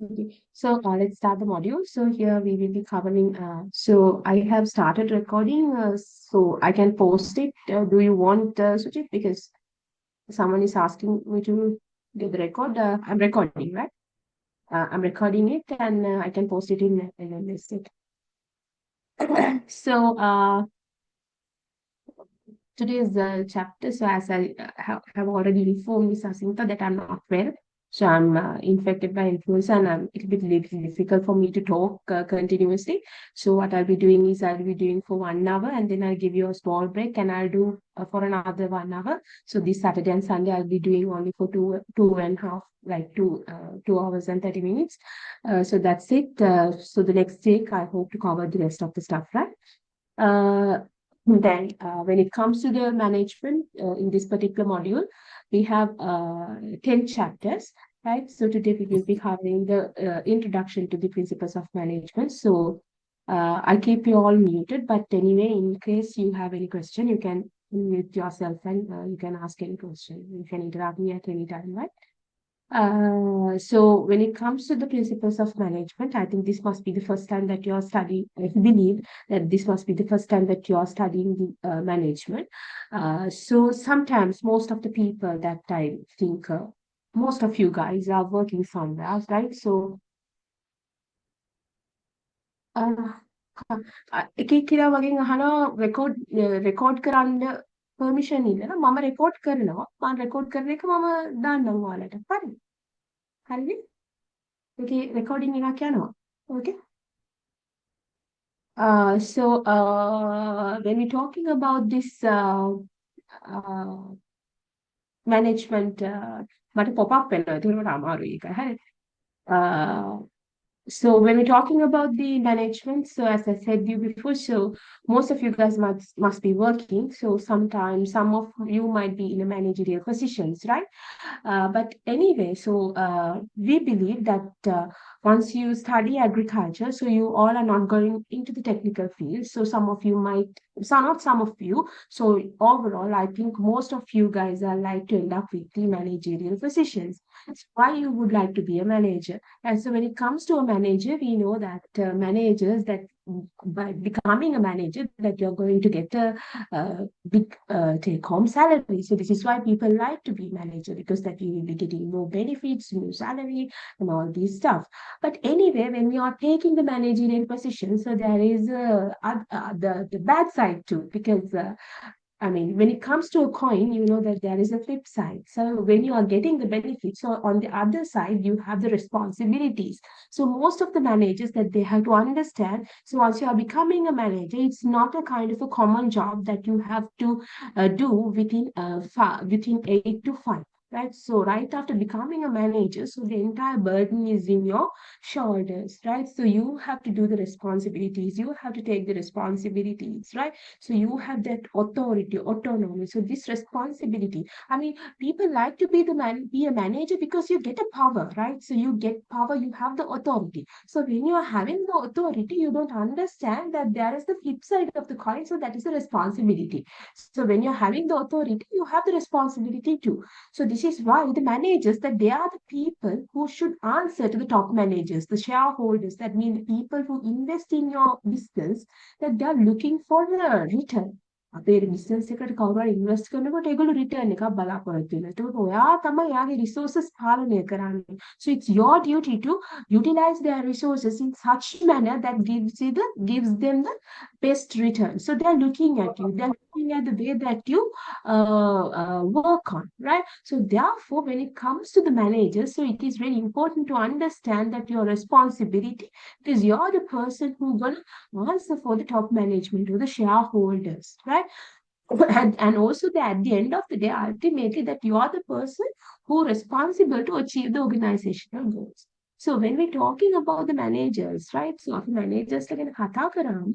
Okay, so let's start the module. So here we will be covering. So I have started recording, so I can post it. Do you want Sujit? Because someone is asking me to get the record. I'm recording, right? I'm recording it, and I can post it in a list. So today's chapter. So as I have already informed Miss Asinta that I'm not well. So I'm infected by influenza and it'll be little difficult for me to talk continuously. So what I'll be doing is I'll be doing for 1 hour and then I'll give you a small break and I'll do for another 1 hour. So this Saturday and Sunday I'll be doing only for two and a half, like 2 hours and 30 minutes. So that's it. So the next week I hope to cover the rest of the stuff, right? Uh, then, when it comes to the management in this particular module, we have 10 chapters, right? So today we will be covering the introduction to the principles of management. So I'll keep you all muted, but anyway, in case you have any question, you can mute yourself and you can ask any question. You can interrupt me at any time, right? So when it comes to the principles of management, I think this must be the first time that you're studying. I believe that this must be the first time that you're studying the management. So sometimes most of the people that I think most of you guys are working somewhere, right? So එක එක්කෙනා වගේ අහනවා record කරන්න permission ඉල්ලලා මම record කරනවා මම record කරන එක මම දාන්නම් ඔයාලට හරි හරිද ඒකේ රෙකෝඩින් එකක් යනවා okay. When we're talking about this uh, management, මට pop up වෙනවා. ඒක මට අමාරුයි ඒක. හරි. Uh, So when we're talking about the management, so as I said you before, so most of you guys must be working. So sometimes some of you might be in a managerial positions, right? But anyway, so we believe that once you study agriculture, so you all are not going into the technical field. So some of you might, so not some of you. So overall, I think most of you guys are like to end up with the managerial positions. That's why you would like to be a manager. And so when it comes to a manager, we know that managers that by becoming a manager that you're going to get a big take home salary. So this is why people like to be manager because that you will be getting more benefits, new salary and all these stuff. But anyway, when we are taking the managerial position, so there is the bad side too because I mean, when it comes to a coin, you know that there is a flip side. So when you are getting the benefits, so on the other side, you have the responsibilities. So most of the managers that they have to understand. So once you are becoming a manager, it's not a kind of a common job that you have to do within 8 to 5. Right. So right after becoming a manager, so the entire burden is in your shoulders, right? So you have to do the responsibilities. You have to take the responsibilities, right? So you have that authority, autonomy. So this responsibility. I mean, people like to be a manager because you get a power, right? So you get power, you have the authority. So when you are having the authority, you don't understand that there is the flip side of the coin. So that is the responsibility. So when you're having the authority, you have the responsibility too. So this is why the managers that they are the people who should answer to the top managers, the shareholders. That mean the people who invest in your business that they are looking for a return. අපේ business එකට කවුරු හරි invest කරනකොට ඒගොල්ලෝ return එකක් බලාපොරොත්තු වෙනවා. ඒකට ඔයා තමයි යාගේ රිසෝසස් පාලනය කරන්නේ. So it's your duty to utilize their resources in such manner that gives them the best return. So they're looking at you. They're looking at the way that you work on, right? So therefore, when it comes to the managers, so it is very important to understand that your responsibility because you're the person who's gonna answer for the top management or the shareholders, right? And also at the end of the day, ultimately that you are the person who responsible to achieve the organizational goals. So when we're talking about the managers, right? So අපි managers ගැන කතා කරාම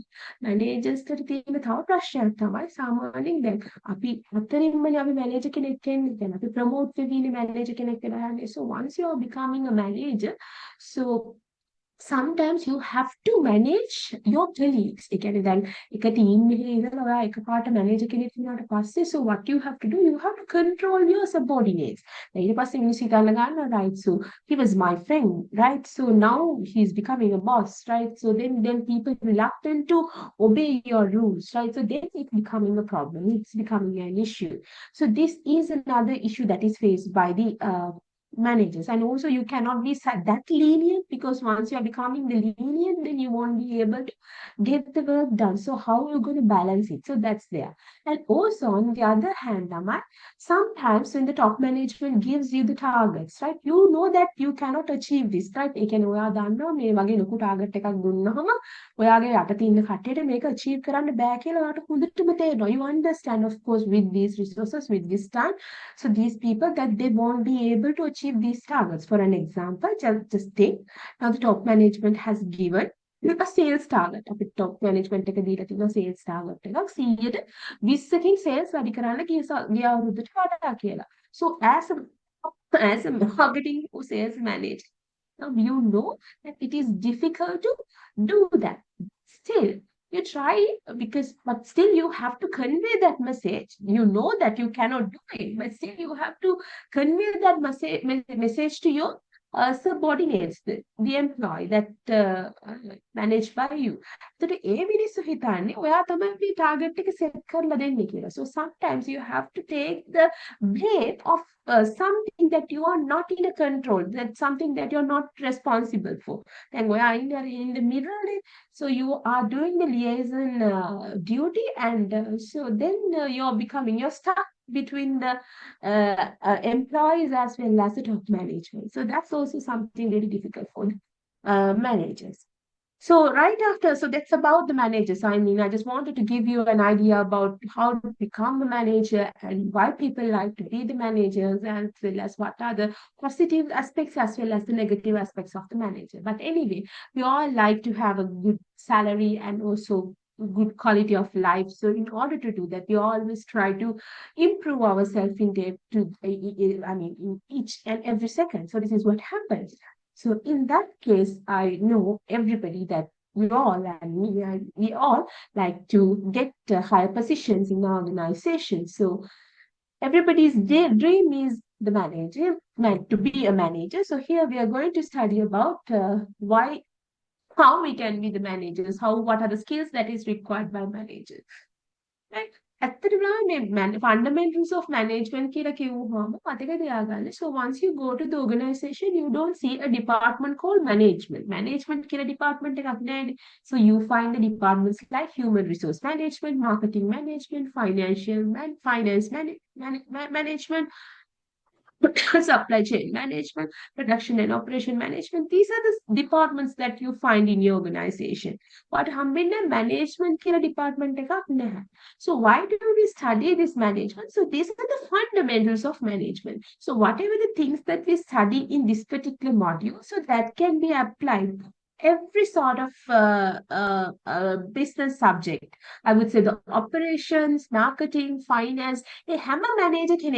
managers ට තියෙන තව ප්‍රශ්නයක් තමයි සාමාන්‍යයෙන් දැන් අපි අතරින්මනේ අපි manager කෙනෙක් වෙන්නේ. දැන් අපි promote වෙවීනේ manager කෙනෙක් වෙලා යන්නේ. So once you are becoming a manager, so sometimes you have to manage your colleagues. ඒ කියන්නේ දැන් එක team එකේ ඉඳලා ඔයා එකපාරට manager කෙනෙක් වුණාට පස්සේ so what you have to do, you have to control your subordinates. ඊට පස්සේ මිනිස්සු හිතන්න ගන්නවා, right, so he was my friend, right, so now he's becoming a boss, right, so then people reluctant to obey your rules, right, so then it's becoming a problem, it's becoming an issue. So this is another issue that is faced by the managers. And also you cannot be that lenient, because once you are becoming the lenient, then you won't be able to get the work done. So how are you going to balance it? So that's there. And also on the other hand, Naman, sometimes when the top management gives you the targets, right, you know that you cannot achieve this, right? ඒ කියන්නේ ඔයා දන්නවා මේ වගේ ලොකු target එකක් දුන්නාම ඔයාගේ යටතේ ඉන්න කට්ටියට මේක achieve කරන්න බෑ කියලා ඔයාට හොඳටම තේරෙනවා. You understand, of course, with these resources, with this time, so these people that they won't be able to achieve these targets. For an example, just take, now the top management has given a sales target. අපිට top management එක දීලා තියෙනවා sales target එකක් 120කින් sales වැඩි කරන්න ගිය අවුරුද්දට වඩා කියලා. So as a marketing or sales manager, now you know that it is difficult to do that. Still, you try, but still you have to convey that message. You know that you cannot do it, but still you have to convey that message to your subordinates, the employee that managed by you. So ඒ මිනිස්සු හිතන්නේ ඔයා තමයි මේ target එක set කරලා දෙන්නේ කියලා. So sometimes you have to take the blame of something that you are not in a control, that's something that you're not responsible for. Then we are in the middle, so you are doing the liaison duty, and so then you're stuck between the employees as well as the top management. So that's also something very difficult for managers. So right after, so that's about the managers. I mean, I just wanted to give you an idea about how to become a manager and why people like to be the managers, as well as what are the positive aspects as well as the negative aspects of the manager. But anyway, we all like to have a good salary and also good quality of life. So in order to do that, we always try to improve ourselves in in each and every second. So this is what happens. So in that case, I know everybody that we all and we all like to get higher positions in our organization. So everybody's dream is the manager, to be a manager. So here we are going to study about how we can be the managers, what are the skills that is required by managers. Right? ඇත්තටම මේ fundamentals of management කියලා කිව්වහම මතක තියාගන්න. So once you go to the organization, you don't see a department called management. Management කියලා department එකක් නැහැ. So you find the departments like human resource management, marketing management, finance management, supply chain management, production and operation management. These are the departments that you find in your organization. But hambinna management kila department ekak naha. So why do we study this management? So these are the fundamentals of management. So whatever the things that we study in this particular module, so that can be applied every sort of business subject. I would say the operations, marketing, finance, a hammer manager can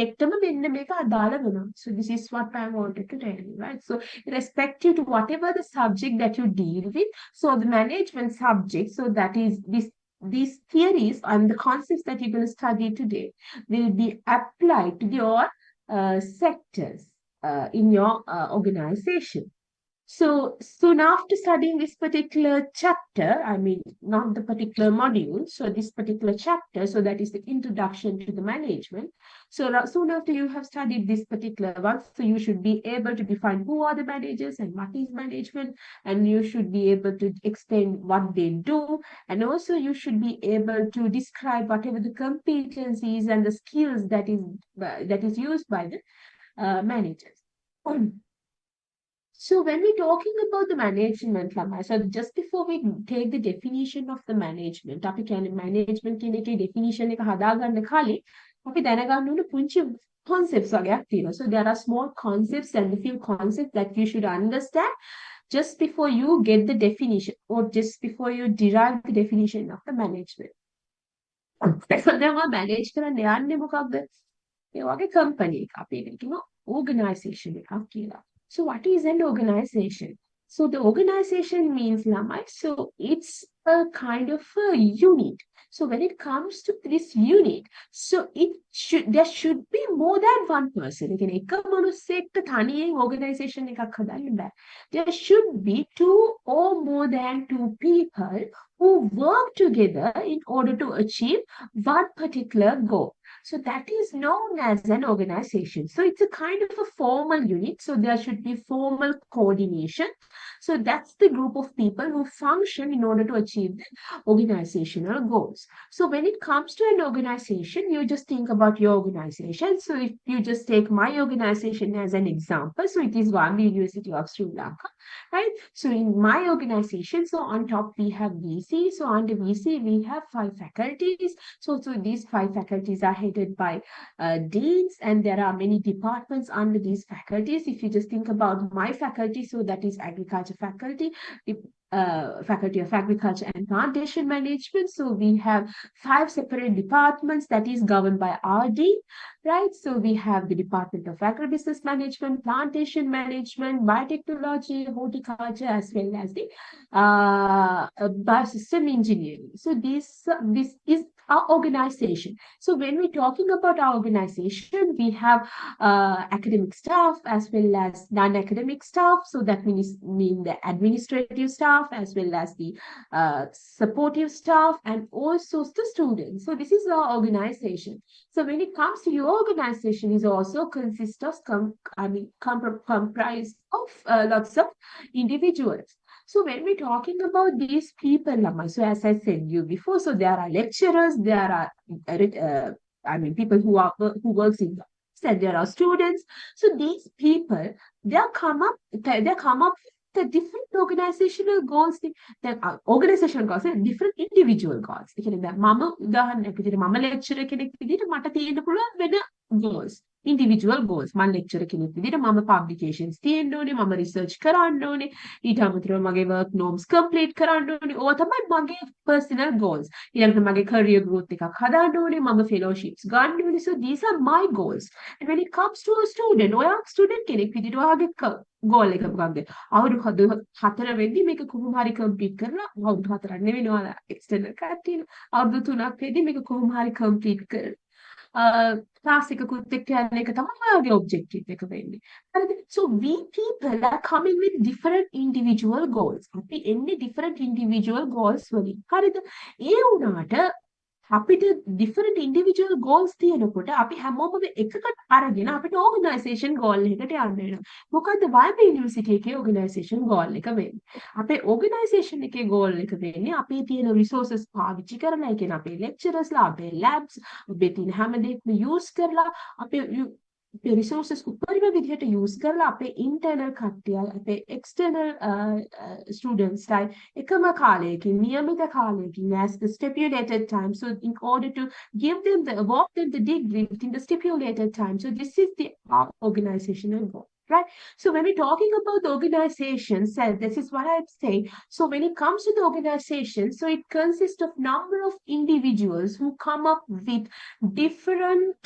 so this is what I wanted to tell you, right? So irrespective to whatever the subject that you deal with, so the management subject, so that is these theories and the concepts that you're going to study today will be applied to your sectors in your organization. So soon after studying this particular chapter, I mean, not the particular module, so this particular chapter, so that is the introduction to the management. So soon after you have studied this particular one, so you should be able to define who are the managers and what is management, and you should be able to explain what they do, and also you should be able to describe whatever the competencies and the skills that is used by the managers. So when we're talking about the management, so just before we take the definition of the management, අපි කියන්නේ management කියන එකේ definition එක හදාගන්න කලින් අපි දැනගන්න ඕන පුංචි concepts වගේක් තියෙනවා. So there are small concepts and a few concepts that you should understand just before you get the definition or just before you derive the definition of the management. දැන් ඔය manage කරන්න යන්නේ මොකක්ද? ඒ වගේ company එකක් අපි කියනවා organization එකක් කියලා. So what is an organization? So the organization means Lamai. So it's a kind of a unit. So when it comes to this unit, so there should be more than one person. ඒ කියන්නේ එක මිනිස්සෙක්ට තනියෙන් organization එකක් හදන්න බෑ. There should be two or more than two people who work together in order to achieve one particular goal. So that is known as an organization. So it's a kind of a formal unit. So there should be formal coordination. So that's the group of people who function in order to achieve the organizational goals. So when it comes to an organization, you just think about your organization. So if you just take my organization as an example, so it is One University of Sri Lanka, right? So in my organization, so on top we have VC. So under VC, we have 5 faculties. So these 5 faculties are headed by deans, and there are many departments under these faculties. If you just think about my faculty, so that is agriculture faculty, Faculty of Agriculture and Plantation Management. So we have 5 separate departments that is governed by RD, right? So we have the Department of Agribusiness Management, Plantation Management, Biotechnology, Horticulture, as well as the Biosystem Engineering. So this is our organization. So when we're talking about our organization, we have academic staff as well as non-academic staff. So that means the administrative staff as well as the supportive staff and also the students. So this is our organization. So when it comes to your organization, is also consists of comprised of lots of individuals. So when we're talking about these people, Lama, so as I said you before, so there are lecturers, there are people who works in the and there are students. So these people, they come up with the different organizational goals. Organizational goals and different individual goals. ඒ කියන්නේ දැන් මම උදාහරණයක් විදිහට මම lecturer කෙනෙක් විදිහට මට තියෙන්න පුළුවන් වෙන goals. Individual goals. මම lecturer කෙනෙක් විදිහට මම publications තියෙන්න ඕනේ, මම research කරන්න ඕනේ, ඊට අමතරව මගේ work norms complete කරන්න ඕනේ. ඕවා තමයි මගේ personal goals. ඊළඟට මගේ career growth එකක් හදාන්න ඕනේ, මම fellowships ගන්න ඕනේ. So these are my goals. And when it comes to a student, ඔයා student කෙනෙක් විදිහට ඔයාගේ goal එක මොකක්ද? අවුරුදු 4 වෙද්දි මේක කොහොම හරි complete කරලා අවුරුදු 4ක් නෙවෙයි ඔයාලා external කට්ටිය අවුරුදු 3ක් වෙද්දි මේක කොහොම හරි complete කරලා class එකකුත් එක්ක යන එක තමයි ඔයාගේ objective එක වෙන්නේ. හරිද? So we people are coming with different individual goals. අපි එන්නේ different individual goals වලින්. හරිද? ඒ වුණාට අපිට different individual goals තියෙනකොට අපි හැමෝම එකකට අරගෙන අපිට organization goal එකකට යන්න වෙනවා. මොකද්ද YB University එකේ organization goal එක වෙන්නේ? අපේ organization එකේ goal එක වෙන්නේ අපේ තියෙන resources පාවිච්චි කරලා, ඒ කියන්නේ අපේ lecturers ලා, අපේ labs, අපේ තියෙන හැම දෙයක්ම use කරලා අපේ resources උපරිම විදිහට use කරලා අපේ internal කට්ටිය, අපේ external students ලා එකම කාලයකින් නියමිත කාලයකින් as the stipulated time, so in order to give them the award them the degree within the stipulated time. So this is the organizational goal. Right. So when we're talking about the organization, so this is what I'm saying. So when it comes to the organization, so it consists of number of individuals who come up with different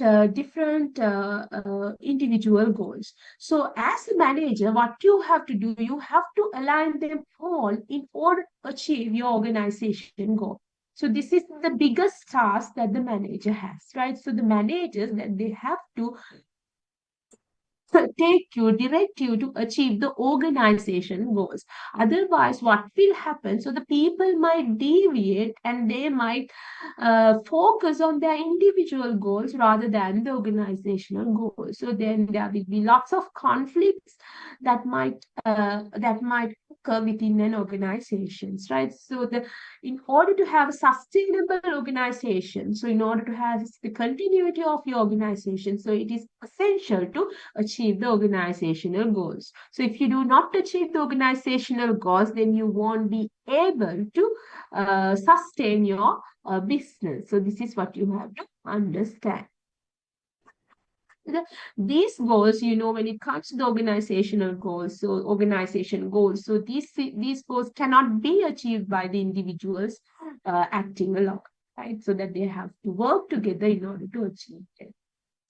individual goals. So as a manager, what you have to do, you have to align them all in order to achieve your organization goal. So this is the biggest task that the manager has, right? So the managers that they have to direct you to achieve the organization goals. Otherwise, what will happen? So the people might deviate and they might focus on their individual goals rather than the organizational goals. So then there will be lots of conflicts that might occur within an organization, right? So in order to have a sustainable organization, so in order to have the continuity of your organization, so it is essential to achieve the organizational goals. So if you do not achieve the organizational goals, then you won't be able to sustain your business. So this is what you have to understand. These goals, when it comes to the organizational goals, so organization goals, so these goals cannot be achieved by the individuals acting alone, right? So that they have to work together in order to achieve it.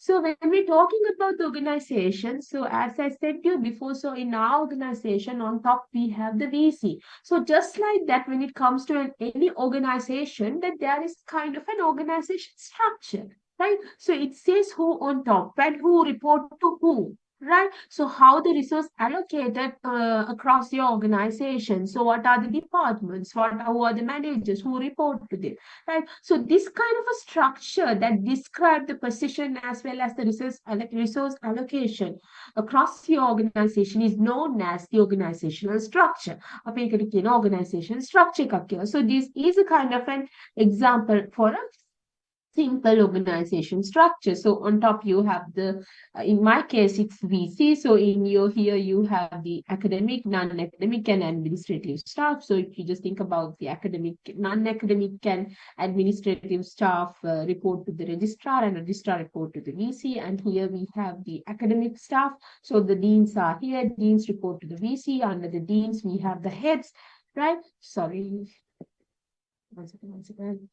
So when we're talking about the organization, so as I said to you before, so in our organization on top we have the VC. So just like that, when it comes to any organization, that there is kind of an organization structure, right? So it says who on top and who report to who. Right. So how the resource allocated across your organization. So what are the departments? Who are the managers who report to them? Right. So this kind of a structure that describe the position as well as the resource allocation across your organization is known as the organizational structure. අප ඒකට කියන organization structure එකක් කියලා. So this is a kind of an example for a simple organization structure. So on top you have the, in my case, it's VC. So in your here you have the academic, non-academic, and administrative staff. So if you just think about the academic, non-academic, and administrative staff report to the registrar, and registrar report to the VC. And here we have the academic staff. So the deans are here. Deans report to the VC. Under the deans we have the heads, right? Sorry. One second.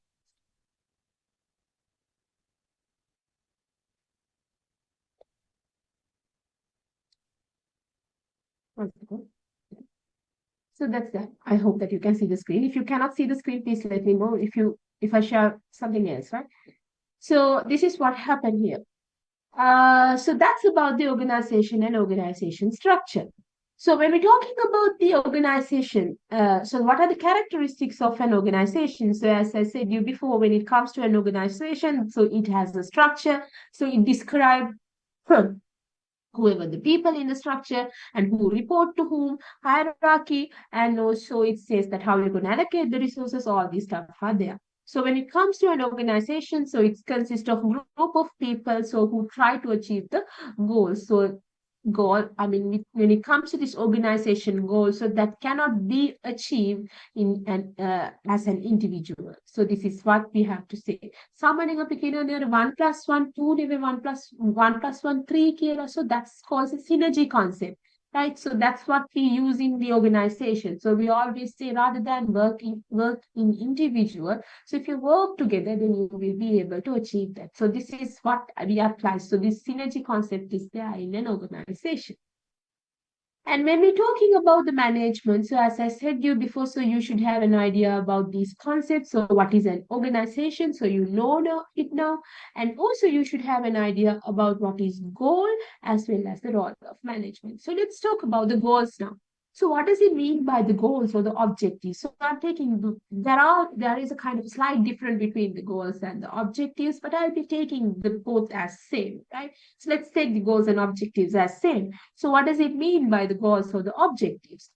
So that's that. I hope that you can see the screen. If you cannot see the screen, please let me know if I share something else, right? So this is what happened here. So that's about the organization and organization structure. So when we're talking about the organization, so what are the characteristics of an organization? So as I said you before, when it comes to an organization, so it has a structure. So it describes whoever the people in the structure and who report to whom, hierarchy, and also it says that how you're going to allocate the resources, all these stuff are there. So when it comes to an organization, so it consists of a group of people so who try to achieve the goals. So I mean, when it comes to this organization goal, so that cannot be achieved in an as an individual. So this is what we have to say. Samaning අපි කියනවා 1 plus 1 2 නෙවෙයි 1 plus 1 plus 1 3 කියලා. So that's called a synergy concept. Right, so that's what we use in the organization. So we always say rather than work in individual. So if you work together, then you will be able to achieve that. So this is what we apply. So this synergy concept is there in an organization. And when we're talking about the management, so as I said you before, so you should have an idea about these concepts. So what is an organization? So you know it now. And also you should have an idea about what is goal as well as the role of management. So let's talk about the goals now. So what does it mean by the goals or the objectives? So I'm taking, there is a kind of slight difference between the goals and the objectives, but I'll be taking the both as same, right? So let's take the goals and objectives as same. So what does it mean by the goals or the objectives?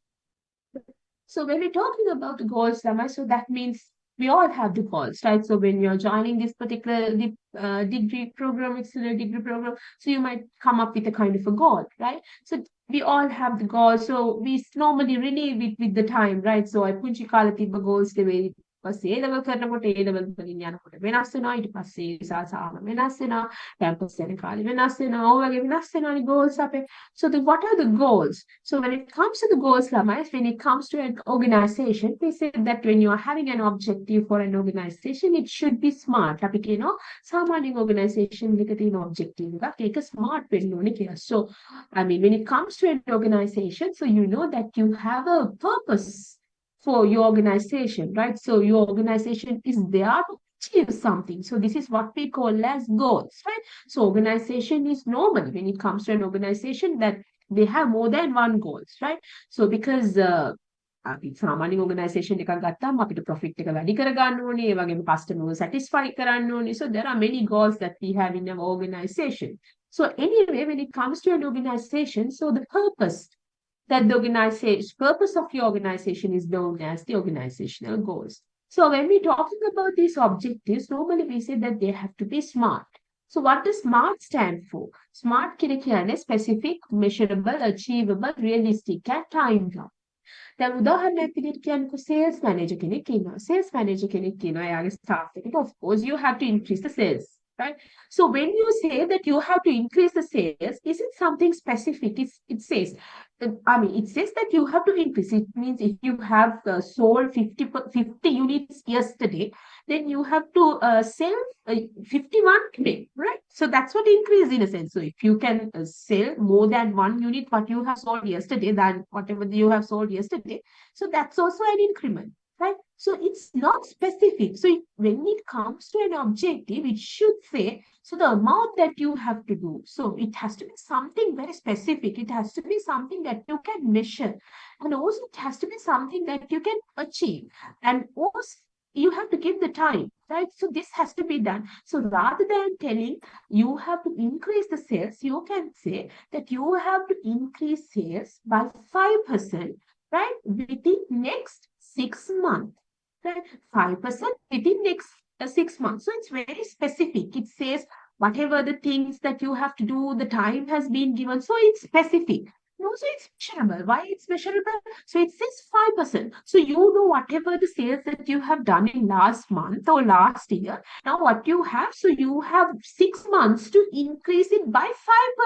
So when we're talking about the goals, Rama, so that means we all have the goals, right? So when you're joining this particular degree program, auxiliary degree program, so you might come up with a kind of a goal, right? So we all have the goals. So we normally renew it with the time, right? So I punchi kala tibba goals the way පස්සේ A level කරනකොට A level වලින් යනකොට වෙනස් වෙනවා ඊට පස්සේ සාසාම වෙනස් වෙනවා කැම්පස් යන කාලේ වෙනස් වෙනවා ඔය වගේ වෙනස් වෙනවානේ goals අපේ. So what are the goals? So when it comes to the goals, ළමයි, when it comes to an organization, we say that when you are having an objective for an organization, it should be smart. අපි කියනවා සාමාන්‍ය organization එක තියෙන objective එකක් ඒක smart වෙන්න ඕනේ කියලා. So I mean when it comes to an organization, so you know that you have a purpose for your organization, right? So your organization is there to achieve something. So this is what we call as goals, right? So organization is normally, when it comes to an organization, that they have more than one goals, right? So because අපි සාමාන්‍ය organisation එකක් ගත්තාම අපිට profit එක වැඩි කරගන්න ඕනේ, ඒ වගේම customer satisfy කරන්න ඕනේ. So there are many goals that we have in our organization. So anyway, when it comes to an organization, so the purpose of your organization is known as the organizational goals. So when we're talking about these objectives, normally we say that they have to be SMART. So what does SMART stand for? SMART කියන්නේ specific, measurable, achievable, realistic, and timed. දැන් උදාහරණයක් විදිහට කියන්නකෝ sales manager කෙනෙක් ඉන්නවා. Sales manager කෙනෙක් ඉන්නවා. එයාගේ staff එකට of course you have to increase the sales. right? So when you say that you have to increase the sales, is it something specific? It says, it says that you have to increase. It means if you have sold 50 units yesterday, then you have to sell 51 today, right? So that's what increase in a sense. So if you can sell more than one unit what you have sold yesterday than whatever you have sold yesterday, so that's also an increment, right? So it's not specific. So when it comes to an objective, it should say, so the amount that you have to do. So it has to be something very specific. It has to be something that you can measure. And also it has to be something that you can achieve. And also you have to give the time, right? So this has to be done. So rather than telling you have to increase the sales, you can say that you have to increase sales by 5%, right? Within next 6 months. Right? 5% within next 6 months. So it's very specific. It says whatever the things that you have to do, the time has been given. So it's specific. And also it's measurable. Why it's measurable? So it says 5%. So you know whatever the sales that you have done in last month or last year, now what you have, so you have 6 months to increase it by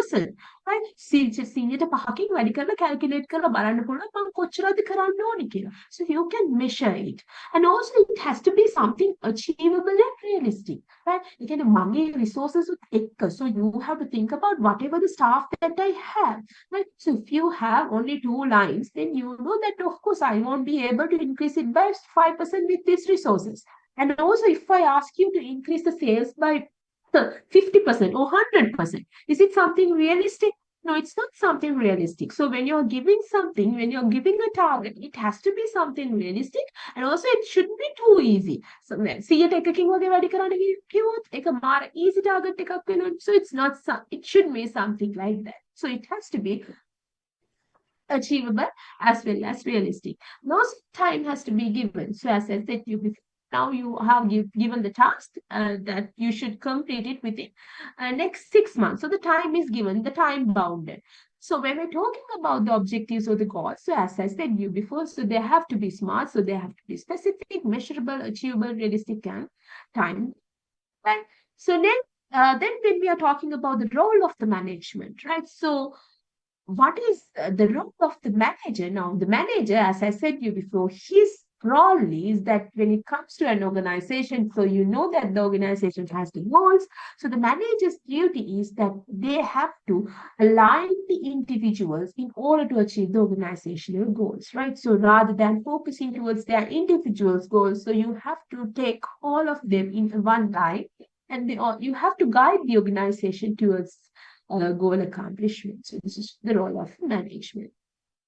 5%. Right? 100ට 5කින් වැඩි කරලා calculate කරලා බලන්න පුළුවන් මම කොච්චරද කරන්න ඕනේ කියලා. So you can measure it. And also it has to be something achievable and realistic. Right? You can මගේ resources එක්ක. So you have to think about whatever the staff that I have. Right? So if you have only 2 lines, then you know that of course I won't be able to increase it by 5% with these resources. And also if I ask you to increase the sales by 50% or 100%. Is it something realistic? No, it's not something realistic. So when you're giving something, when you're giving a target, it has to be something realistic and also it shouldn't be too easy. So 100ට එකකින් වගේ වැඩි කරන්න කිව්වොත් ඒක මාර easy target එකක් වෙනවා. So it's not it should be something like that. So it has to be achievable as well as realistic. No time has to be given. So as I said to you before, now you have given the task that you should complete it within next 6 months. So the time is given, the time bounded. So when we're talking about the objectives or the goals, so as I said you before, so they have to be smart, so they have to be specific, measurable, achievable, realistic, and time. Right? So then when we are talking about the role of the management, right? So what is the role of the manager? Now, the manager, as I said you before, his role is that when it comes to an organization, so you know that the organization has the goals. So the manager's duty is that they have to align the individuals in order to achieve the organizational goals, right? So rather than focusing towards their individuals' goals, so you have to take all of them in one line and you have to guide the organization towards goal accomplishment. So this is the role of management.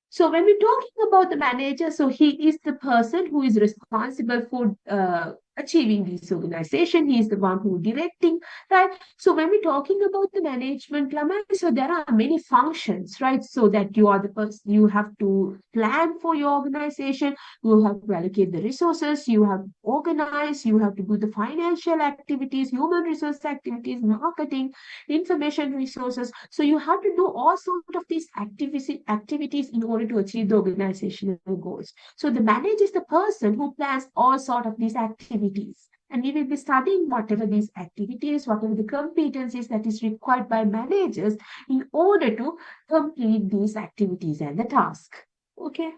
So when we're talking about the manager, so he is the person who is responsible for achieving this organization. He is the one who directing, right? So when we're talking about the management, so there are many functions, right? So that you are the person, you have to plan for your organization, you have to allocate the resources, you have to organize, you have to do the financial activities, human resource activities, marketing, information resources. So you have to do all sorts of these activities in order to achieve the organizational goals. So the manager is the person who plans all sorts of these activities. And we will be studying whatever these activities, whatever the competencies that is required by managers in order to complete these activities and the task. Okay.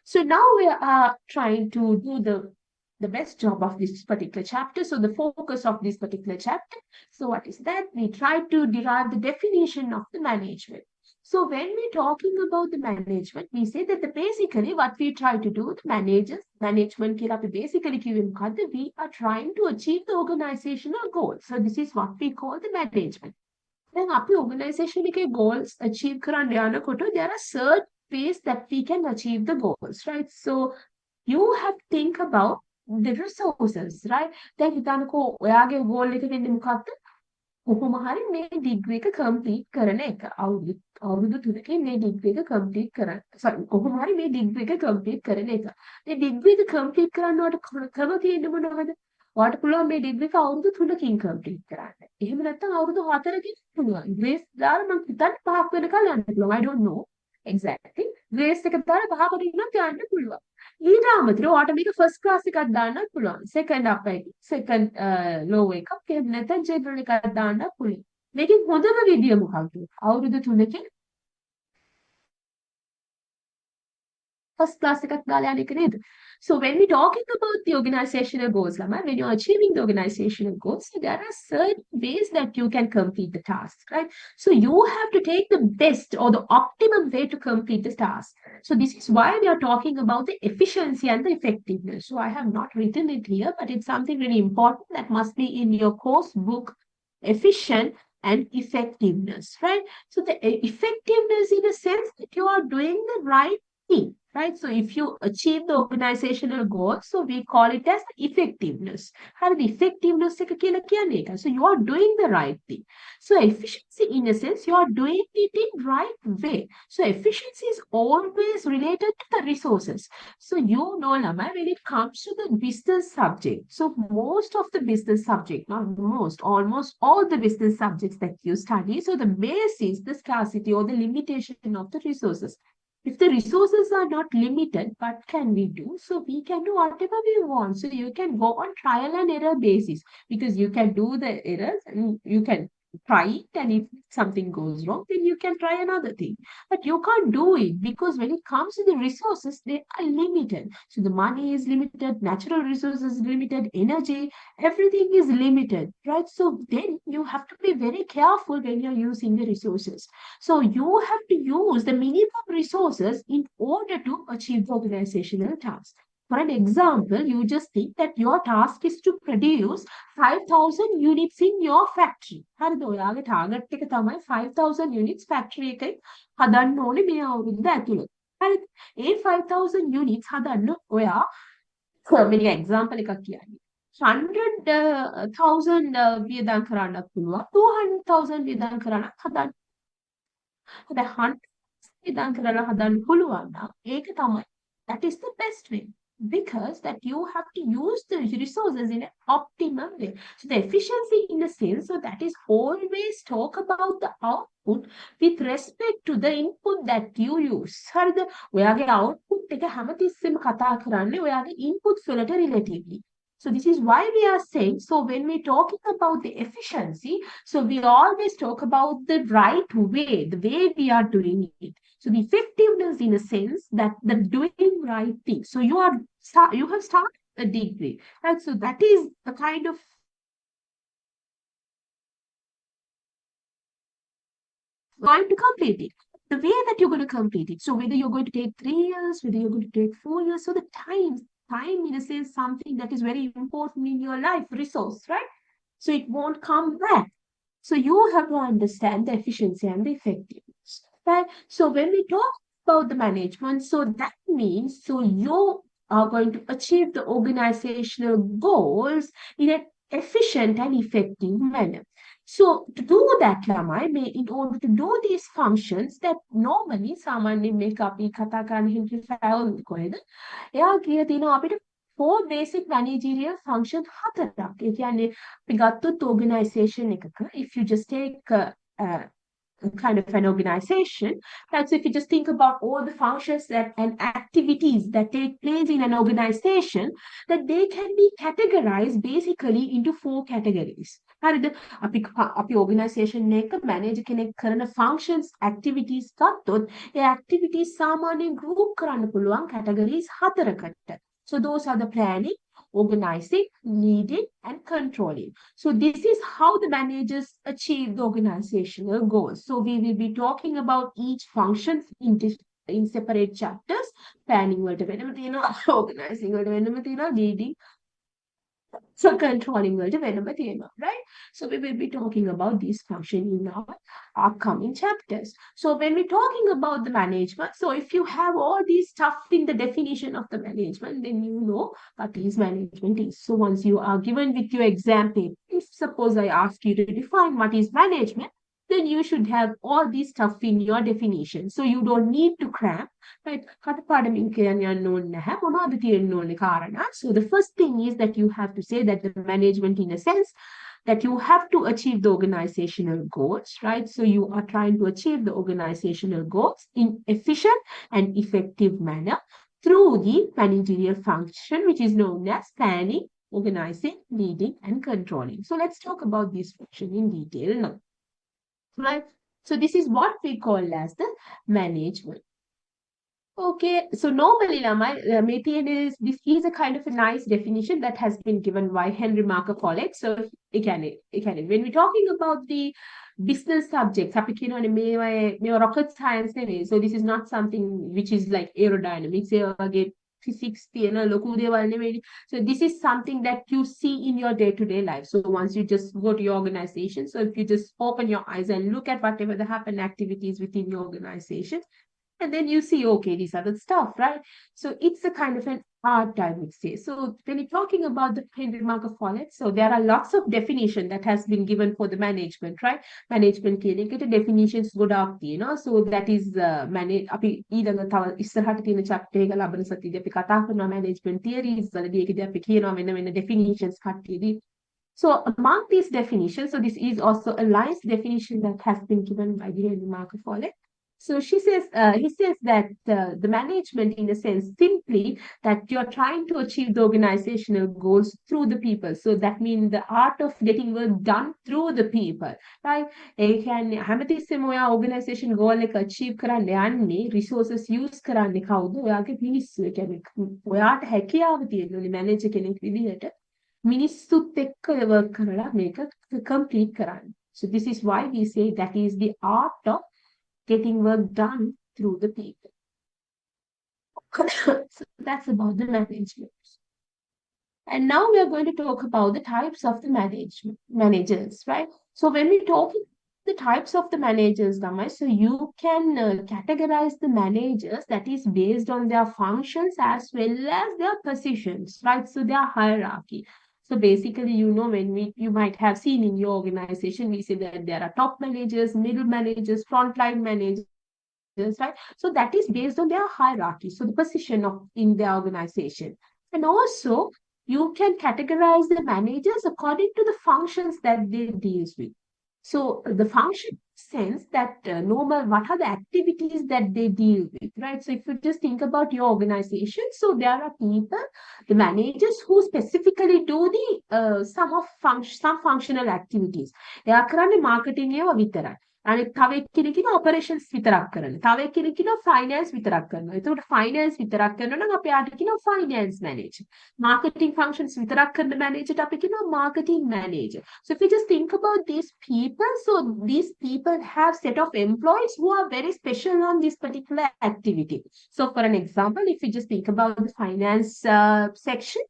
So now we are trying to do the best job of this particular chapter. So the focus of this particular chapter. So what is that? We try to derive the definition of the management. So when we're talking about the management, we say that basically what we try to do, the management basically we are trying to achieve the organizational goals. So this is what we call the management. Then අපි organization එකේ goals achieve කරන්න යනකොට there are certain ways that we can achieve the goals, right? So you have to think about the resources, right? දැන් හිතන්නකෝ ඔයාගේ goal එක වෙන්නේ මොකක්ද? කොහොම හරි මේ degree එක complete කරන එක. අවුරුදු 3කින් මේ degree එක complete කරන්න. sorry කොහොම හරි මේ degree එක complete කරන එක. මේ degree එක complete කරන්න ඔයාලට ක්‍රම තියෙන්න මොනවද? ඔයාලට පුළුවන් මේ degree එක අවුරුදු 3කින් complete කරන්න. එහෙම නැත්නම් අවුරුදු 4කින් පුළුවන්. grace දාලා මම හිතන්නේ 5ක් වෙනකල් යන්න පුළුවන්. I don't know exactly. Grace එක දාලා පහකට ඉන්නත් යන්න පුළුවන්. ඊට අමතරව ඔයාට මේක ෆස්ට් ක්ලාස් එකක් දාන්නත් පුළුවන්. සෙකන්ඩ් අප් එක, සෙකන්ඩ් ලෝ එකක්, එහෙම නැත්නම් ජෙනරල් එකක් දාන්නත් පුළුවන්. මේකෙන් හොඳම විදිය මොකක්ද? අවුරුදු 3කින් first class එකක් දාලා යන එක නේද? So when we're talking about the organizational goals, Lama, when you're achieving the organizational goals, so there are certain ways that you can complete the task, right? So you have to take the best or the optimum way to complete the task. So this is why we are talking about the efficiency and the effectiveness. So I have not written it here, but it's something really important that must be in your course book, efficient and effectiveness, right? So the effectiveness in a sense that you are doing the right thing, right? So if you achieve the organizational goal, so we call it as effectiveness. How the effectiveness එක කියලා කියන්නේ ඒකයි. So you are doing the right thing. So efficiency in a sense, you are doing it in right way. So efficiency is always related to the resources. So you know, Lama, when it comes to the business subject, so most of the business subject, not most, almost all the business subjects that you study, so the base is the scarcity or the limitation of the resources. If the resources are not limited, what can we do? So we can do whatever we want. So you can go on trial and error basis because you can do the errors and you can try it. And if something goes wrong, then you can try another thing. But you can't do it because when it comes to the resources, they are limited. So the money is limited, natural resources is limited, energy, everything is limited, right? So then you have to be very careful when you're using the resources. So you have to use the minimum resources in order to achieve the organizational task. For an example, you just think that your task is to produce 5,000 units in your factory. හරිද? ඔයාගේ target එක තමයි 5,000 units factory එකේ හදන්න ඕනේ මේ අවුරුද්ද ඇතුළත. හරිද? ඒ 5,000 units හදන්න ඔයා මේ example එකක් කියන්නේ. 100,000 වියදම් කරන්නත් පුළුවන්. 200,000 වියදම් කරන්නත් හදන්න. හැබැයි 100 වියදම් කරලා හදන්න පුළුවන් නම් ඒක තමයි that is the best way because that you have to use the resources in an optimum way. So the efficiency in a sense, so that is always talk about the output with respect to the input that you use. හරිද? ඔයාගේ output එක හැමතිස්සෙම කතා කරන්නේ ඔයාගේ inputs වලට relatively. So this is why we are saying, so when we're talking about the efficiency, so we always talk about the right way, the way we are doing it. So the effectiveness in a sense that the doing right thing. So you have started a degree, right? So that is the kind of going to complete it. The way that you're going to complete it. So whether you're going to take 3 years, whether you're going to take 4 years, so the time in a sense something that is very important in your life, resource, right? So it won't come back. So you have to understand the efficiency and the effectiveness, right? So when we talk about the management, so that means so you are going to achieve the organizational goals in an efficient and effective manner. So to do that, Lamai, in order to do these functions that normally සාමාන්‍යයෙන් මේක අපි කතා කරන්නේ හින්ට්‍රි කොහෙද? එයා කියලා තියෙනවා අපිට four basic managerial function හතරක්. ඒ කියන්නේ අපි ගත්තොත් organization එකක if you just take kind of an organization, right? So if you just think about all the functions that and activities that take place in an organization, that they can be categorized basically into four categories. හරිද? අපි organization එක manager කෙනෙක් කරන functions, activities ගත්තොත් ඒ activities සාමාන්‍යයෙන් group කරන්න පුළුවන් categories හතරකට. So those are the planning, organizing, leading, and controlling. So this is how the managers achieve the organizational goals. So we will be talking about each function in separate chapters. Planning වලට වෙනම තියෙනවා, organizing වලට වෙනම තියෙනවා, leading, so controlling වලට වෙනම තියෙනවා, right? So we will be talking about these functions in our upcoming chapters. So when we're talking about the management, so if you have all these stuff in the definition of the management, then you know what is management is. So once you are given with your exam paper, if suppose I ask you to define what is management, then you should have all these stuff in your definition. So you don't need to cram, right? කටපාඩමින් කියන්න යන්න ඕනේ නැහැ. මොනවද තියෙන්න ඕනේ කාරණා? So the first thing is that you have to say that the management in a sense that you have to achieve the organizational goals, right? So you are trying to achieve the organizational goals in efficient and effective manner through the managerial function, which is known as planning, organizing, leading, and controlling. So let's talk about this function in detail now, right? So this is what we call as the management. Okay, so normally, Metin this is a kind of a nice definition that has been given by Henry Marker College. So, when we're talking about the business subjects, අපි කියනවනේ මේවා rocket science නෙවෙයි. So this is not something which is like aerodynamics, ඒ වගේ physics තියෙන ලොකු දේවල් නෙවෙයි. So this is something that you see in your day-to-day life. So once you just go to your organization, so if you just open your eyes and look at whatever the happen activities within your organization, and then you see, okay, these are the stuff, right? So it's a kind of an art, I would say. So when you're talking about the Henry Markov College, so there are lots of definition that has been given for the management, right? Management කියන එකට definitions ගොඩාක් තියෙනවා. So that is manage අපි ඊළඟ තව ඉස්සරහට තියෙන chapter එක ලබන සතියේදී අපි කතා කරනවා management theories වලදී ඒකදී අපි කියනවා වෙන definitions කට්ටියදී. So among these definitions, so this is also a nice definition that has been given by the Henry Markov College. So he says that the management, in a sense, simply that you're trying to achieve the organizational goals through the people. So that means the art of getting work done through the people, right? And හැමතිස්සෙම ඔයා organization goal එක achieve කරන්න යන්නේ resources use කරන්නේ කවුද? ඔයාගේ මිනිස්සු. ඒ කියන්නේ ඔයාට හැකියාව තියෙන්න ඕනේ manager කෙනෙක් විදිහට මිනිස්සුත් එක්ක work කරලා මේක complete කරන්න. So this is why we say that is the art of getting work done through the people. So that's about the management. And now we are going to talk about the types of the managers, right? So when we talk the types of the managers, Damai, so you can categorize the managers that is based on their functions as well as their positions, right? So their hierarchy. So basically, when you might have seen in your organization, we say that there are top managers, middle managers, frontline managers, right? So that is based on their hierarchy. So the position in their organization. And also, you can categorize the managers according to the functions that they deal with. So the function sense that what are the activities that they deal with, right? So if you just think about your organization, so there are people, the managers who specifically do the some functional activities. They are currently marketing විතරයි. අනිත් තව එක්කෙනෙක් ඉන්නවා operations විතරක් කරන. තව එක්කෙනෙක් ඉන්නවා finance විතරක් කරනවා. එතකොට finance විතරක් කරනවා නම් අපි ආට කියනවා finance manager. Marketing functions විතරක් කරන manager ට අපි කියනවා marketing manager. So if you just think about these people, so these people have set of employees who are very special on this particular activity. So for an example, if you just think about the finance section,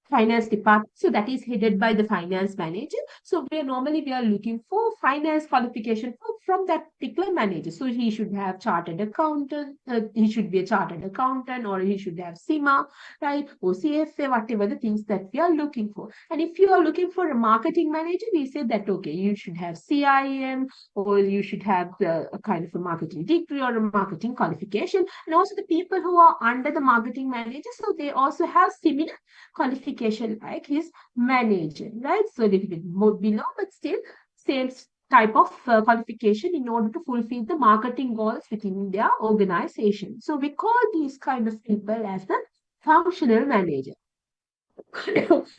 finance department, so that is headed by the finance manager. So we are looking for finance qualification from that particular manager. So he should have chartered accountant, he should be a chartered accountant, or he should have CIMA, right, or CFA, whatever the things that we are looking for. And if you are looking for a marketing manager, we say that okay, you should have CIM, or you should have a kind of a marketing degree or a marketing qualification. And also the people who are under the marketing manager, so they also have similar qualification like his manager, right? So a little bit more below, but still same type of qualification in order to fulfill the marketing goals within their organization. So we call these kind of people as the functional manager.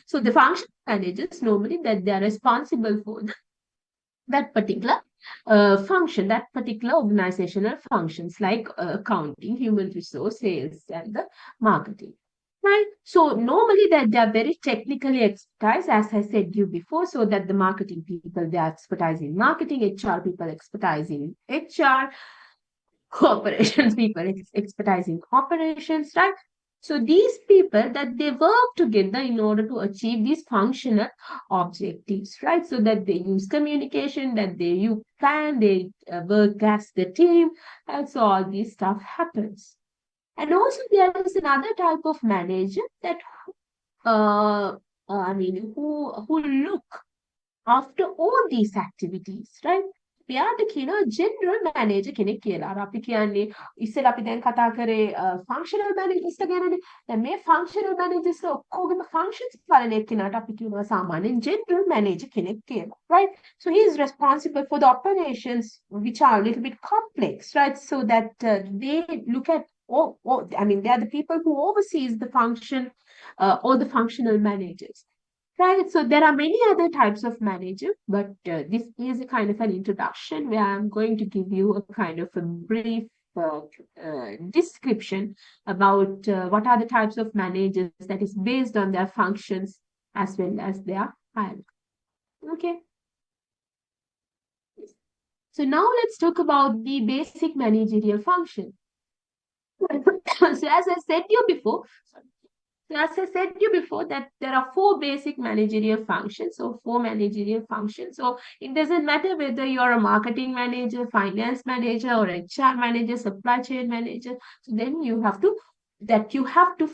So the functional managers normally that they are responsible for that particular function, that particular organizational functions like accounting, human resource, sales, and the marketing. Right. So normally that they are very technically expertise, as I said you before, so that the marketing people, they are expertise in marketing, HR people expertise in HR, operations people expertise in operations, right? So these people that they work together in order to achieve these functional objectives, right? So that they use communication, that they use plan, they work as the team, and so all this stuff happens. And also there is another type of manager that who look after all these activities, right? එයාට කියනවා general manager කෙනෙක් කියලා. අර අපි කියන්නේ ඉස්සෙල්ලා අපි දැන් කතා කරේ ෆන්ක්ෂනල් මැනේජර්ස්ට ගැනනේ. දැන් මේ ෆන්ක්ෂනල් මැනේජර්ස් ඔක්කොගේම ෆන්ක්ෂන්ස් බලන එක්කෙනාට අපි කියනවා සාමාන්‍යයෙන් ජෙනරල් මැනේජර් කෙනෙක් කියලා. Right? So he is responsible for the operations which are a little bit complex, right? So that they look at I mean, they are the people who oversees the function or the functional managers. Right, so there are many other types of manager, but this is a kind of an introduction where I'm going to give you a kind of a brief description about what are the types of managers that is based on their functions as well as their hierarchy. Okay. So now let's talk about the basic managerial function. So as I said to you before, that there are four basic managerial functions, so four managerial functions. So it doesn't matter whether you're a marketing manager, finance manager, or HR manager, supply chain manager. So then you have to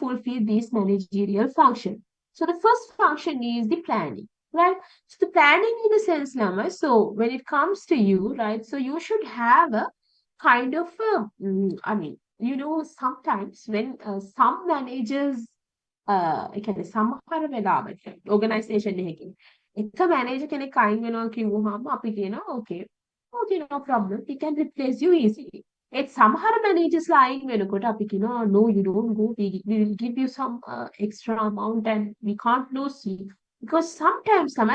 fulfill these managerial function. So the first function is the planning, right? So the planning in the sense, Lama, so when it comes to you, right, so you should have a kind of I mean, sometimes when some managers ඒ කියන්නේ සමහර වෙලාවට organisation එකකින් එක manager කෙනෙක් අයින් වෙනවා කිව්වහම අපි කියනවා okay no problem, he can replace you easily. ඒත් සමහර මැනේජර්ස්ලා අයින් වෙනකොට අපි කියනවා no, you don't go, we will give you some extra amount and we can't lose you, because sometimes some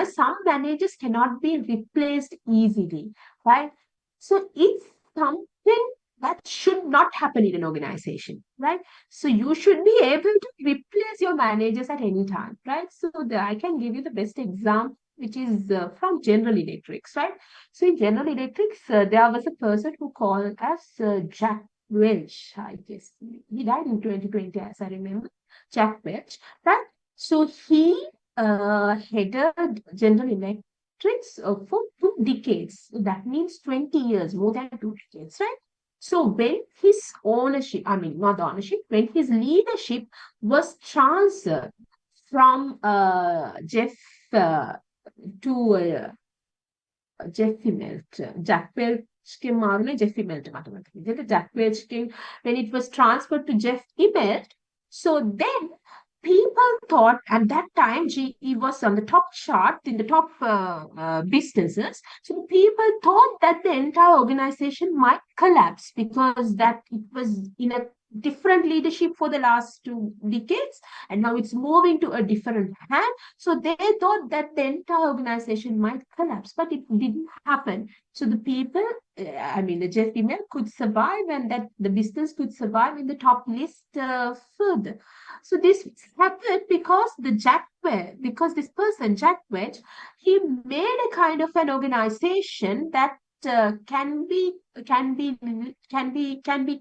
managers cannot be replaced easily, right? So it's something that should not happen in an organization, right? So you should be able to replace your managers at any time, right? So I can give you the best example, which is from General Electrics, right? So in General Electrics, there was a person who called as Jack Welch, I guess. He died in 2020, as I remember. Jack Welch, right? So he headed General Electrics for 2 decades. That means 20 years, more than 2 decades, right? So when his ownership, I mean, not ownership, when his leadership was transferred from Jeff to Jeff Immelt, Jack Welch මාරුනේ Jeff Immelt මට මතක විදිහට Jack Welch when it was transferred to Jeff Immelt, so then people thought at that time GE was on the top chart in the top businesses. So people thought that the entire organization might collapse because that it was in a different leadership for the last 2 decades, and now it's moving to a different hand. So they thought that the entire organization might collapse, but it didn't happen. So the people, I mean, the Jeff Immelt could survive, and that the business could survive in the top list further. So this happened because this person, Jack Welch, he made a kind of an organization that can be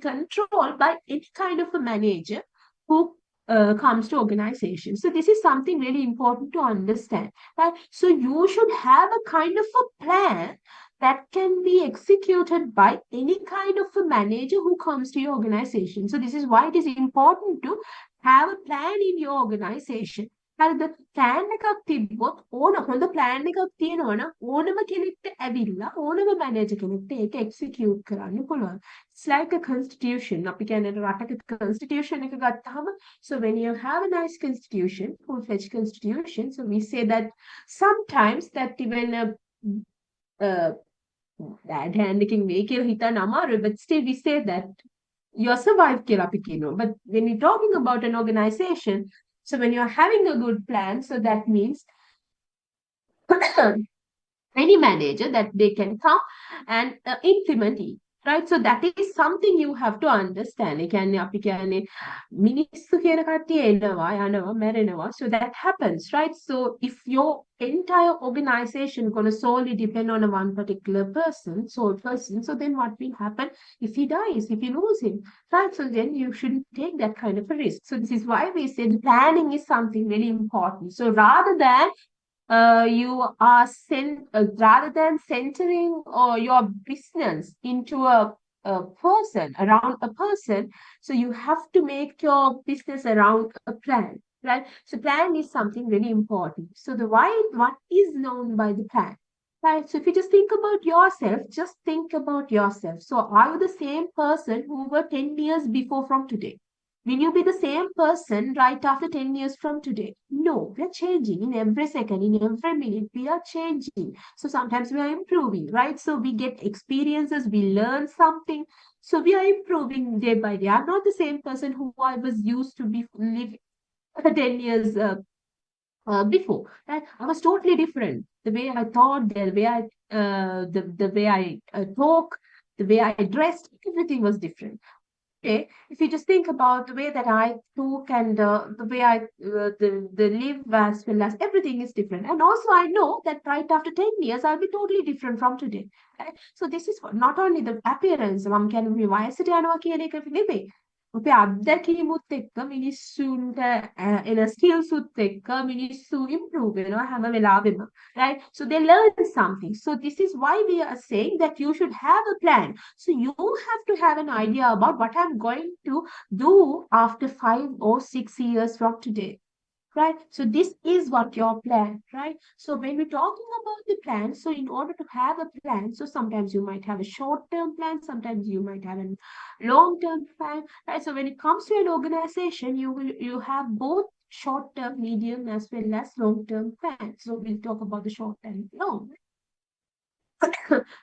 controlled by any kind of a manager who comes to organization. So this is something really important to understand, right? So you should have a kind of a plan that can be executed by any kind of a manager who comes to your organization. So this is why it is important to have a plan in your organization. හරිද? plan එකක් තිබ්බොත් හොඳ plan එකක් තියෙනවා නම් ඕනම කෙනෙක්ට ඇවිල්ලා ඕනම manager කෙනෙක්ට ඒක execute කරන්න පුළුවන්. It's like a constitution. අපි කියන්නේ රටක constitution එක ගත්තාම, so when you have a nice constitution, full-fledged constitution, so we say that sometimes that even bad hand එකකින් වෙයි කියලා හිතන්න අමාරුයි, but still we say that you survive කියලා අපි කියනවා. But when you're talking about an organization, so when you're having a good plan, so that means any manager that they can come and implement it. Right? So that is something you have to understand. ඒ කියන්නේ අපි කියන්නේ මිනිස්සු කියන කට්ටිය එනවා යනවා මැරෙනවා. So that happens, right? So if your entire organization gonna solely depend on a one particular sole person, so then what will happen if he dies, if you lose him, right? So then you shouldn't take that kind of a risk. So this is why we say planning is something really important. So rather than you are rather than centering your business into a person, around a person, so you have to make your business around a plan, right? So plan is something really important. So what is known by the plan? Right. So if you just think about yourself, just think about yourself. So are you the same person who were 10 years before from today? Will you be the same person right after 10 years from today? No, we're changing in every second, in every minute, we are changing. So sometimes we are improving, right? So we get experiences, we learn something. So we are improving day by day. I'm not the same person who I was used to be living 10 years before. Right? I was totally different. The way I thought, the way I talk, the way I dressed, everything was different. Okay, if you just think about the way that I talk and the way I the live as well as everything is different. And also I know that right after 10 years I'll be totally different from today. Right? So this is not only the appearance, මම කියන්නේ මේ වයසට යනවා කියන එක නෙමෙයි. අපේ අත්දැකීමුත් එක්ක මිනිස්සුන්ට එන ස්කිල්ස් උත් එක්ක මිනිස්සු improve වෙනවා හැම වෙලාවෙම. Right? So they learn something. So this is why we are saying that you should have a plan. So you have to have an idea about what I'm going to do after 5 or 6 years from today. Right? So this is what your plan, right? So when we're talking about the plan, so in order to have a plan, so sometimes you might have a short-term plan, sometimes you might have a long-term plan, right? So when it comes to an organization, you have both short-term, medium, as well as long-term plans. So we'll talk about the short and long.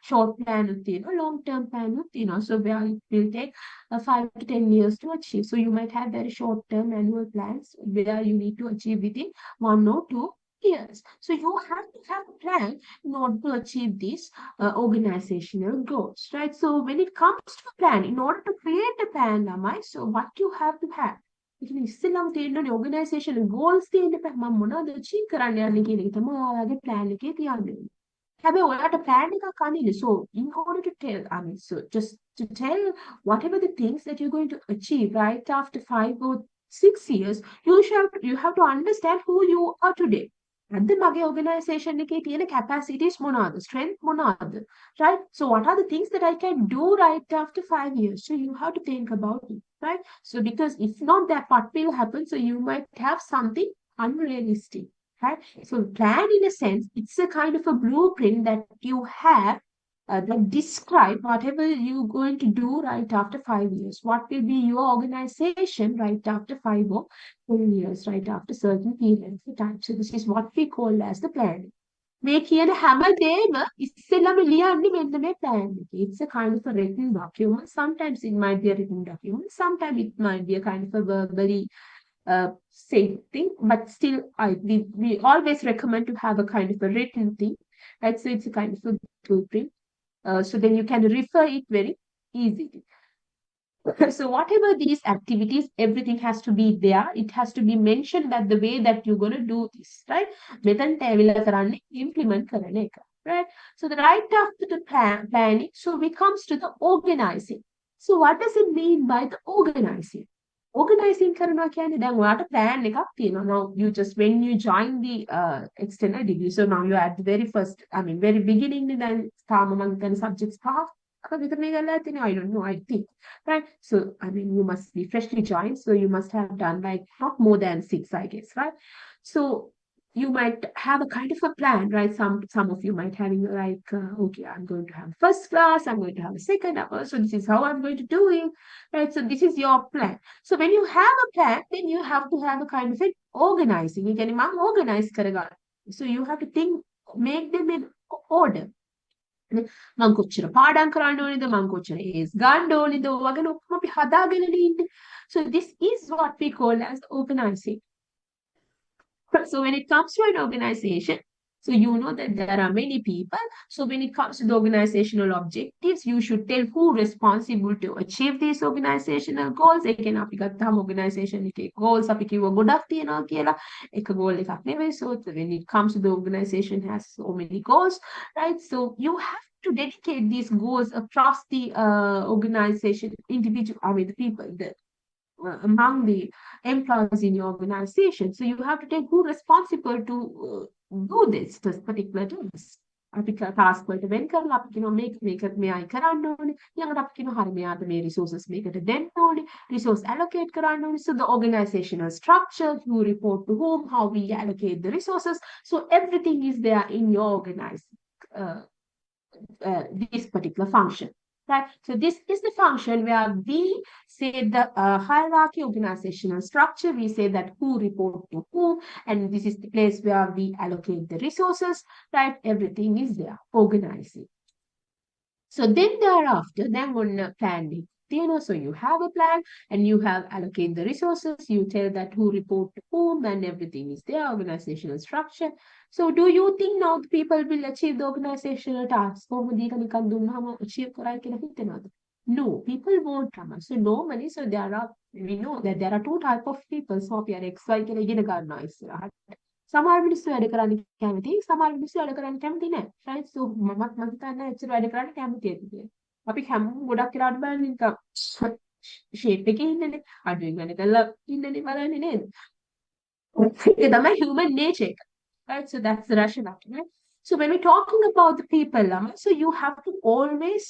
Short plan long term plan so where it will take 5 to 10 years to achieve. So you might have very short term annual plans where you need to achieve within 1 or 2 years. So you have to have a plan in order to achieve these organizational goals, right? So when it comes to a plan, in order to create a plan, Lamai, so what you have to have? ඉතින් ඉස්සෙල්ලාම තියෙන්න ඕනේ organizational goals තියෙන්න එපා. මම මොනවද achieve කරන්න යන්නේ කියන එක තමයි ඔයාලගේ plan එකේ තියන්නේ. හැබැයි ඔයාට plan එකක් අනින්න. So in order to tell, I mean, so just to tell whatever the things that you're going to achieve right after 5 or 6 years, you have to understand who you are today. And the mage organization එකේ තියෙන capacities මොනවාද? Strength මොනවාද? Right? So what are the things that I can do right after 5 years? So you have to think about it, right? So because if not that, what will happen? So you might have something unrealistic. Right? So plan in a sense, it's a kind of a blueprint that you have that describe whatever you're going to do right after 5 years. What will be your organization right after 5 or 10 years, right after certain periods of time. So this is what we call as the plan. මේ කියන හැම දේම ඉස්සෙල්ලම ලියන්නේ මෙන්න මේ plan එකේ. It's a kind of a written document. Sometimes it might be a written document. Sometimes it might be a kind of a verbally same thing, but still we always recommend to have a kind of a written thing, right? So it's a kind of a blueprint. So then you can refer it very easily. So whatever these activities, everything has to be there. It has to be mentioned that the way that you're going to do this, right? Implement right? So the right after the planning, so we comes to the organizing. So what does it mean by the organizing? Organizing කරනවා කියන්නේ දැන් ඔයාට plan එකක් තියෙනවා. Now you just when you join the external degree, so now you're at the very first, I mean very beginning නේ දැන් තාම මම හිතන්නේ subjects පහක් විතරනේ ගල්ලා තියෙන්නේ. I don't know, I think, right? So I mean you must be freshly joined, so you must have done like not more than 6, I guess, right? So you might have a kind of a plan, right? Some of you might having like, okay, I'm going to have first class, I'm going to have a second hour, so this is how I'm going to do it, right? So this is your plan. So when you have a plan, then you have to have a kind of an organizing. You can organize karega. So you have to think, make them in order. මං කොච්චර පාඩම් කරන්න ඕනේද මං කොච්චර ඒස් ගන්න ඕනේද වගේ ඔක්කොම අපි හදාගෙන ඉන්නේ. So this is what we call as organizing. So when it comes to an organization, so you know that there are many people. So when it comes to the organizational objectives, you should tell who responsible to achieve these organizational goals. Again, අපි ගත්තාම organization එකේ goals අපි කිව්ව ගොඩක් තියෙනවා කියලා. එක goal එකක් නෙවෙයි. So when it comes to the organization has so many goals, right? So you have to dedicate these goals across the organization, individual, I mean the people, among the employees in your organization. So you have to take who responsible to do this particular task. අපි task වලට වෙන් කරලා අපි කියනවා මේක මෙයයි කරන්න ඕනේ. ඊළඟට අපි කියනවා හරි මෙයාට මේ resources මේකට දෙන්න ඕනේ. Resource allocate කරන්න ඕනේ. So the organizational structure, who report to whom, how we allocate the resources. So everything is there in your this particular function. Right? So this is the function where we say the hierarchy, organizational structure. We say that who report to who, and this is the place where we allocate the resources. Right? Everything is there, organizing. So then thereafter, then one plan. So you have a plan and you have allocate the resources. You tell that who report to whom and everything is there, organizational structure. So do you think now the people will achieve the organizational tasks? Achieve No, people won't come. So normally, so we know that there are two type of people. So we are X, Y, සමහර මිනිස්සු වැඩ කරන්න කැමති සමහර මිනිස්සු වැඩ කරන්න කැමති නැහැ right so මමත් මම හිතන්නේ ඇත්තට වැඩ කරන්න කැමති ඇති කියලා අපි හැමෝම ගොඩක් වෙලාවට බලන්නේ නිකන් ෂේප් එකේ ඉන්නනේ අඩුවෙන් වැඩ කරලා ඉන්නනේ බලන්නේ නේද ඒක තමයි human nature right so that's the rationale right so when we're talking about the people so you have to always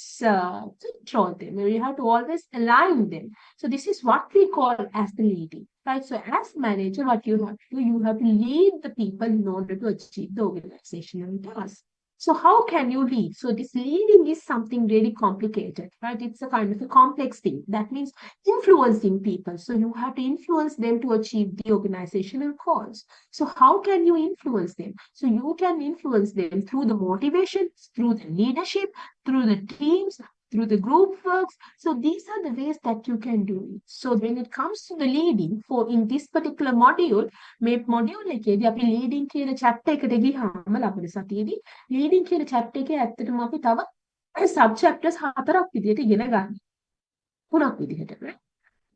control them you have to always align them so this is what we call as the leading right so as manager what you have to do you have to lead the people in order to achieve the organizational task so how can you lead so this leading is something really complicated right it's a kind of a complex thing that means influencing people so you have to influence them to achieve the organizational goals so how can you influence them so you can influence them through the motivation through the leadership through the teams through the group works. So these are the ways that you can do it. So when it comes to the leading for in this particular module, මේ module එකේදී අපි leading කියන chapter එකට ගියාම ලබන සතියේදී leading කියන chapter එකේ ඇත්තටම අපි තව sub chapters 4ක් විදිහට ඉගෙන ගන්නවා. 3ක් විදිහට right?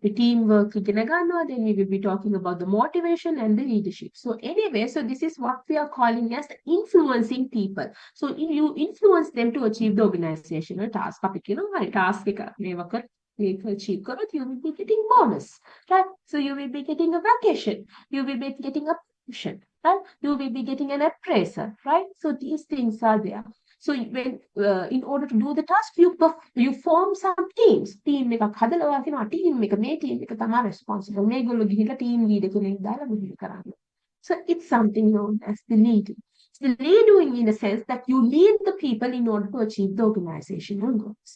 The teamwork ඉගෙන ගන්නවා then we will be talking about the motivation and the leadership so anyway so this is what we are calling as influencing people so if you influence them to achieve the organizational task අපි කියනවා හරි task එක මේක මේක achieve කරොත් you will be getting bonus right so you will be getting a vacation you will be getting a promotion right you will be getting an appraisal right so these things are there so when in order to do the task you form some teams team එකක් හදලා ඔයා කියනවා team එක මේ team එක තමයි responsible මේගොල්ලෝ ගිහිල්ලා team leader කෙනෙක් දාලා මෙහෙම කරන්න so it's something known as the leading it's the leading in the sense that you lead the people in order to achieve the organizational goals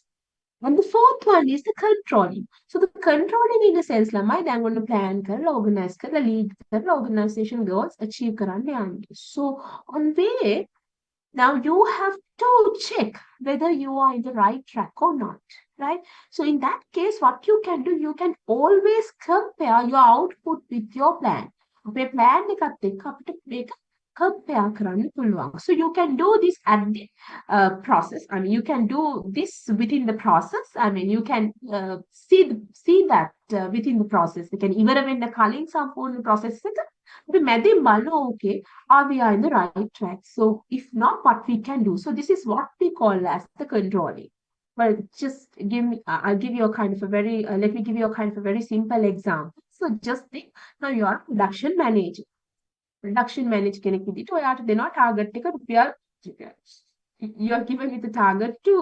and the fourth one is the controlling so the controlling in the sense ළමයි දැන් ඔන්න plan කරලා organize කරලා lead කරලා organization goals achieve කරන්න යන්නේ so on way now you have to check whether you are in the right track or not, right? So in that case, what you can do, you can always compare your output with your plan. අපේ plan එකත් එක්ක අපිට මේක compare කරන්න පුළුවන්. So you can do this at the process. I mean, you can do this within the process. I mean, you can see that within the process. You can ඉවර වෙන්න කලින් සම්පූර්ණ process එක අපි මැදින් බලනවා okay are we in the right track so if not what we can do so this is what we call as the controlling well just give me I'll give you a kind of a very let me give you a kind of a very simple example so just think now you are a production manager කෙනෙක් විදිහට ඔයාට දෙනවා target එක රුපියල් you are given with the target to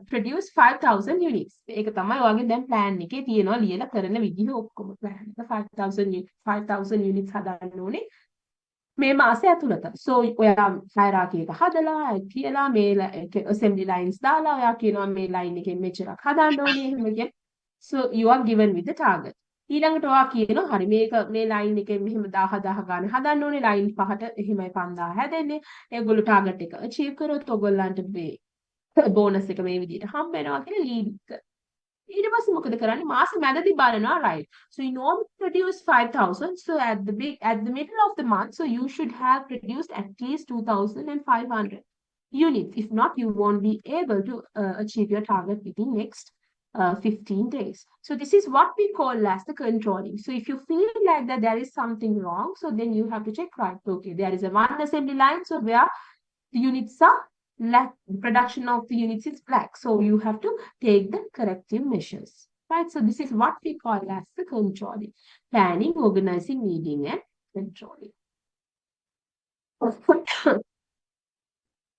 produce 5,000 units. ඒක තමයි ඔයාගේ දැන් plan එකේ තියෙනවා ලියලා කරන විදිහ ඔක්කොම plan එක 5,000 units හදන්න ඕනේ මේ මාසය ඇතුළත. So ඔයා hierarchy එක හදලා කියලා මේ assembly lines දාලා ඔයා කියනවා මේ line එකෙන් මෙච්චරක් හදන්න ඕනේ එහෙම කියන. So you are given with the target. ඊළඟට ඔයා කියනවා හරි මේක මේ line එකෙන් මෙහෙම 1000 ගාන හදන්න ඕනේ line පහට එහෙමයි 5000 හැදෙන්නේ ඒගොල්ලෝ target එක achieve කරොත් ඔයගොල්ලන්ට මේ bonus එක මේ විදිහට හම්බ වෙනවා කියලා lead ඊට පස්සේ මොකද කරන්නේ මාස මැදදී බලනවා right so you normally produce 5,000 so at the middle of the month so you should have produced at least 2,500 units if not you won't be able to achieve your target within next 15 days. So this is what we call as the controlling. So if you feel like that there is something wrong, so then you have to check, right, okay, there is a one assembly line, so where the units are black, the production of the units is black. So you have to take the corrective measures, right? So this is what we call as the controlling. Planning, organizing, leading, and controlling.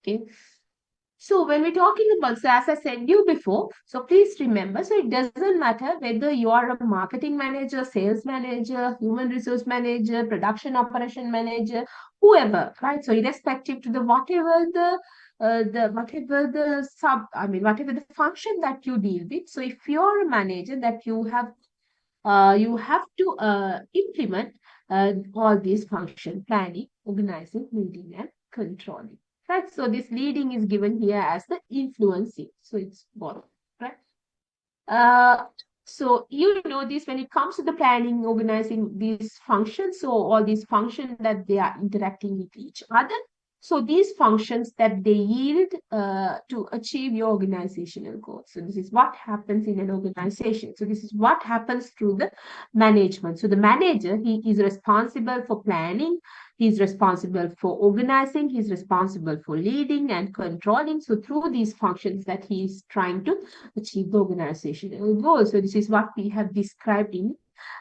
Okay. So when we're talking about, so as I said you before, so please remember, so it doesn't matter whether you are a marketing manager, sales manager, human resource manager, production operation manager, whoever, right? So irrespective to the whatever the whatever the whatever the function that you deal with. So if you're a manager, that you have to implement all these function: planning, organizing, leading, and controlling. Right. So this leading is given here as the influencing. So it's both. Right. Uh, so you know this when it comes to the planning, organizing these functions. So all these functions that they are interacting with each other. So these functions that they yield to achieve your organizational goals. So this is what happens in an organization. So this is what happens through the management. So the manager, he is responsible for planning, he's responsible for organizing, he's responsible for leading and controlling. So through these functions that he's trying to achieve the organizational goals. So this is what we have described in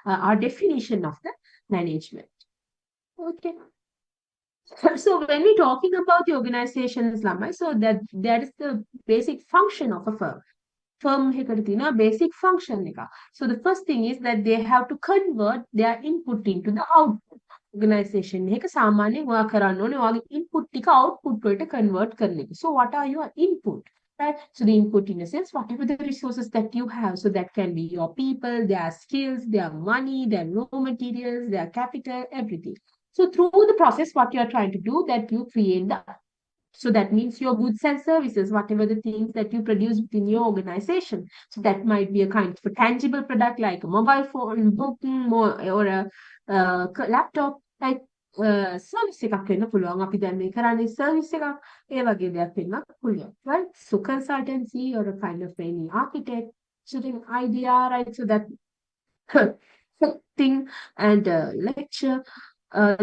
our definition of the management. Okay. So when we're talking about the organizations, Lamai, so that is the basic function of a firm. Firm එකට තියෙනවා basic function එක. So the first thing is that they have to convert their input into the output. Organization එක සාමාන්‍යයෙන් ඔයා කරන්න ඕනේ ඔයාගේ input ටික output වලට convert කරන එක. So what are your input? Right? So the input in a sense, whatever the resources that you have, so that can be your people, their skills, their money, their raw materials, their capital, everything. So through the process, what you are trying to do, that you create the, so that means your goods and services, whatever the things that you produce within your organization. So that might be a kind of a tangible product like a mobile phone, booking, or a laptop, like service එකක් වෙන්න පුළුවන්. අපි දැන් මේ කරන්නේ service එකක්. ඒ වගේ දෙයක් වෙන්න පුළුවන්. Right? So consultancy or a kind of any architect, shooting idea, right? So that thing and lecture,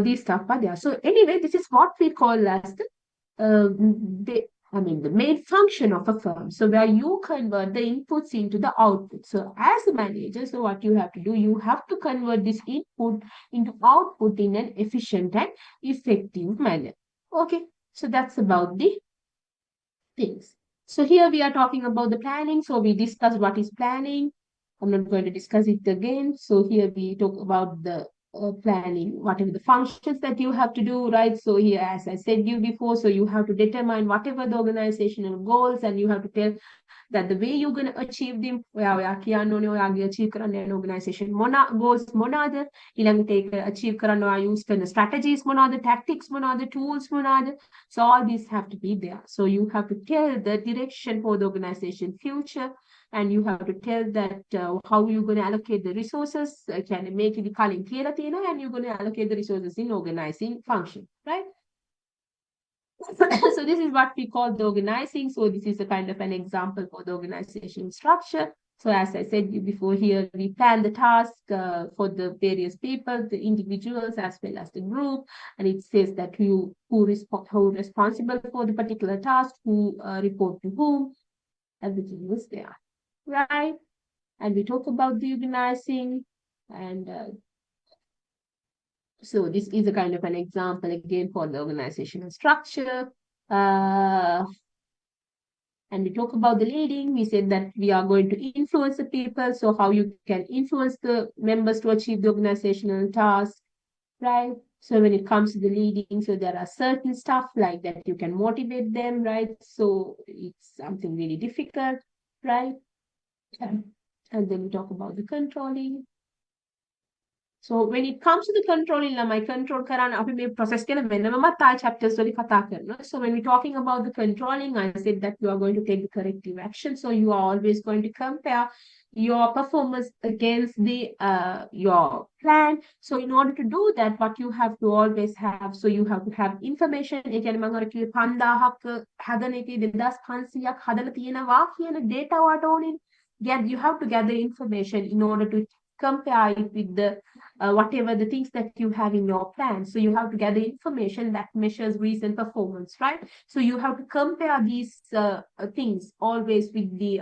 these stuff are there. So anyway, this is what we call as the main function of a firm. So where you convert the inputs into the output. So as a manager, so what you have to do, you have to convert this input into output in an efficient and effective manner. Okay, so that's about the things. So here we are talking about the planning. So we discussed what is planning. I'm not going to discuss it again. So here we talk about the planning, whatever the functions that you have to do, right? So here, as I said you before, so you have to determine whatever the organizational goals, and you have to tell that the way you're going to achieve them, ඔයා කියන්න ඕනේ ඔයාගේ achieve කරන්න යන organization goals මොනවාද, ඊළඟට ඒක achieve කරන්න ඔයා use කරන strategies මොනවාද, tactics මොනවාද, tools මොනවාද. So all these have to be there. So you have to tell the direction for the organization future, and you have to tell that how you're going to allocate the resources. Can make it කලින් කියලා තියෙනවා, and you're going to allocate the resources in organizing function, right? So this is what we call the organizing. So this is a kind of an example for the organization structure. So as I said before, here we plan the task for the various people, the individuals as well as the group, and it says that who responsible for the particular task, who report to whom, everything was there, right? And we talk about the organizing, and so this is a kind of an example again for the organizational structure. And we talk about the leading. We said that we are going to influence the people. So how you can influence the members to achieve the organizational task, right? So when it comes to the leading, so there are certain stuff like that you can motivate them, right? So it's something really difficult, right? And then we talk about the controlling. So when it comes to the controlling, my control කරන්න අපි මේ process ගැන වෙනම chapters වලින් කතා කරනවා. So when we're talking about the controlling, I said that you are going to take the corrective action. So you are always going to compare your performance against the your plan. So in order to do that, what you have to always have, so you have to have information. ඒ කියන්නේ මම අර කිව්වේ 5000ක් හදන එකේ 2500ක් හදලා තියෙනවා කියන data වට ඕනේ. You have to gather information in order to compare it with the whatever the things that you have in your plan. So you have to gather information that measures recent performance, right? So you have to compare these things always with the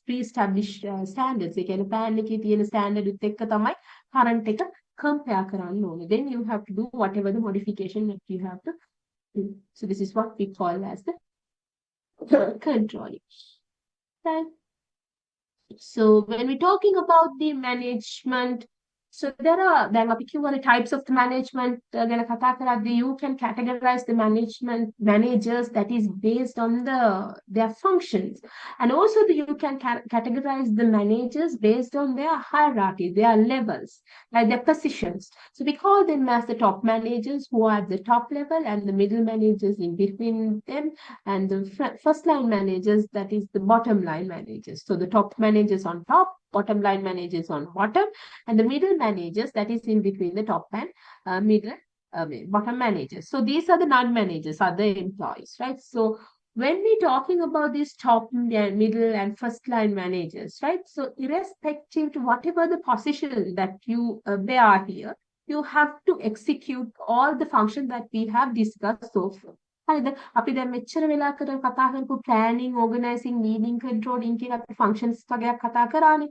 pre-established standards. ඒ කියන්නේ plan එකේ තියෙන standard එකත් එක්ක තමයි current එක compare කරන්න ඕනේ. Then you have to do whatever the modification that you have to do. So this is what we call as the controlling. Right? So when we're talking about the management, So there are then the types of the management ගැන කතා කරද්දී you can categorize the management managers that is based on their functions, and also you can categorize the managers based on their hierarchy, their levels, like their positions. So we call them as the top managers who are at the top level, and the middle managers in between them, and the first line managers, that is the bottom line managers. So the top managers on top, bottom line managers on bottom, and the middle managers, that is in between the top and middle bottom managers. So these are the non-managers, are the employees, right? So when we're talking about these top, middle, and first line managers, right? So irrespective to whatever the position that you bear here, you have to execute all the functions that we have discussed so far. හරිද අපි දැන් මෙච්චර වෙලා කතා කරපු planning, organizing, leading, controlling කියන අපි functions වගේක් කතා කරානේ.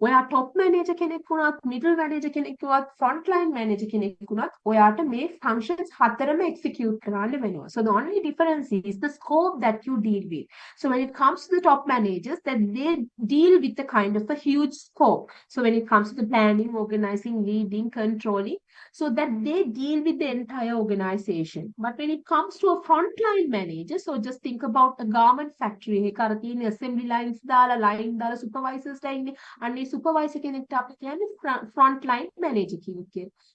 ඔයා top manager කෙනෙක් වුණත්, middle manager කෙනෙක් වුණත්, front line manager කෙනෙක් වුණත් ඔයාට මේ functions හතරම execute කරන්න වෙනවා. So the only difference is the scope that you deal with. So when it comes to the top managers, that they deal with the kind of a huge scope. So when it comes to the planning, organizing, leading, controlling, so that they deal with the entire organization. But when it comes to a frontline manager, so just think about a garment factory. Assembly lines, line, supervisors, and supervisor can frontline manager.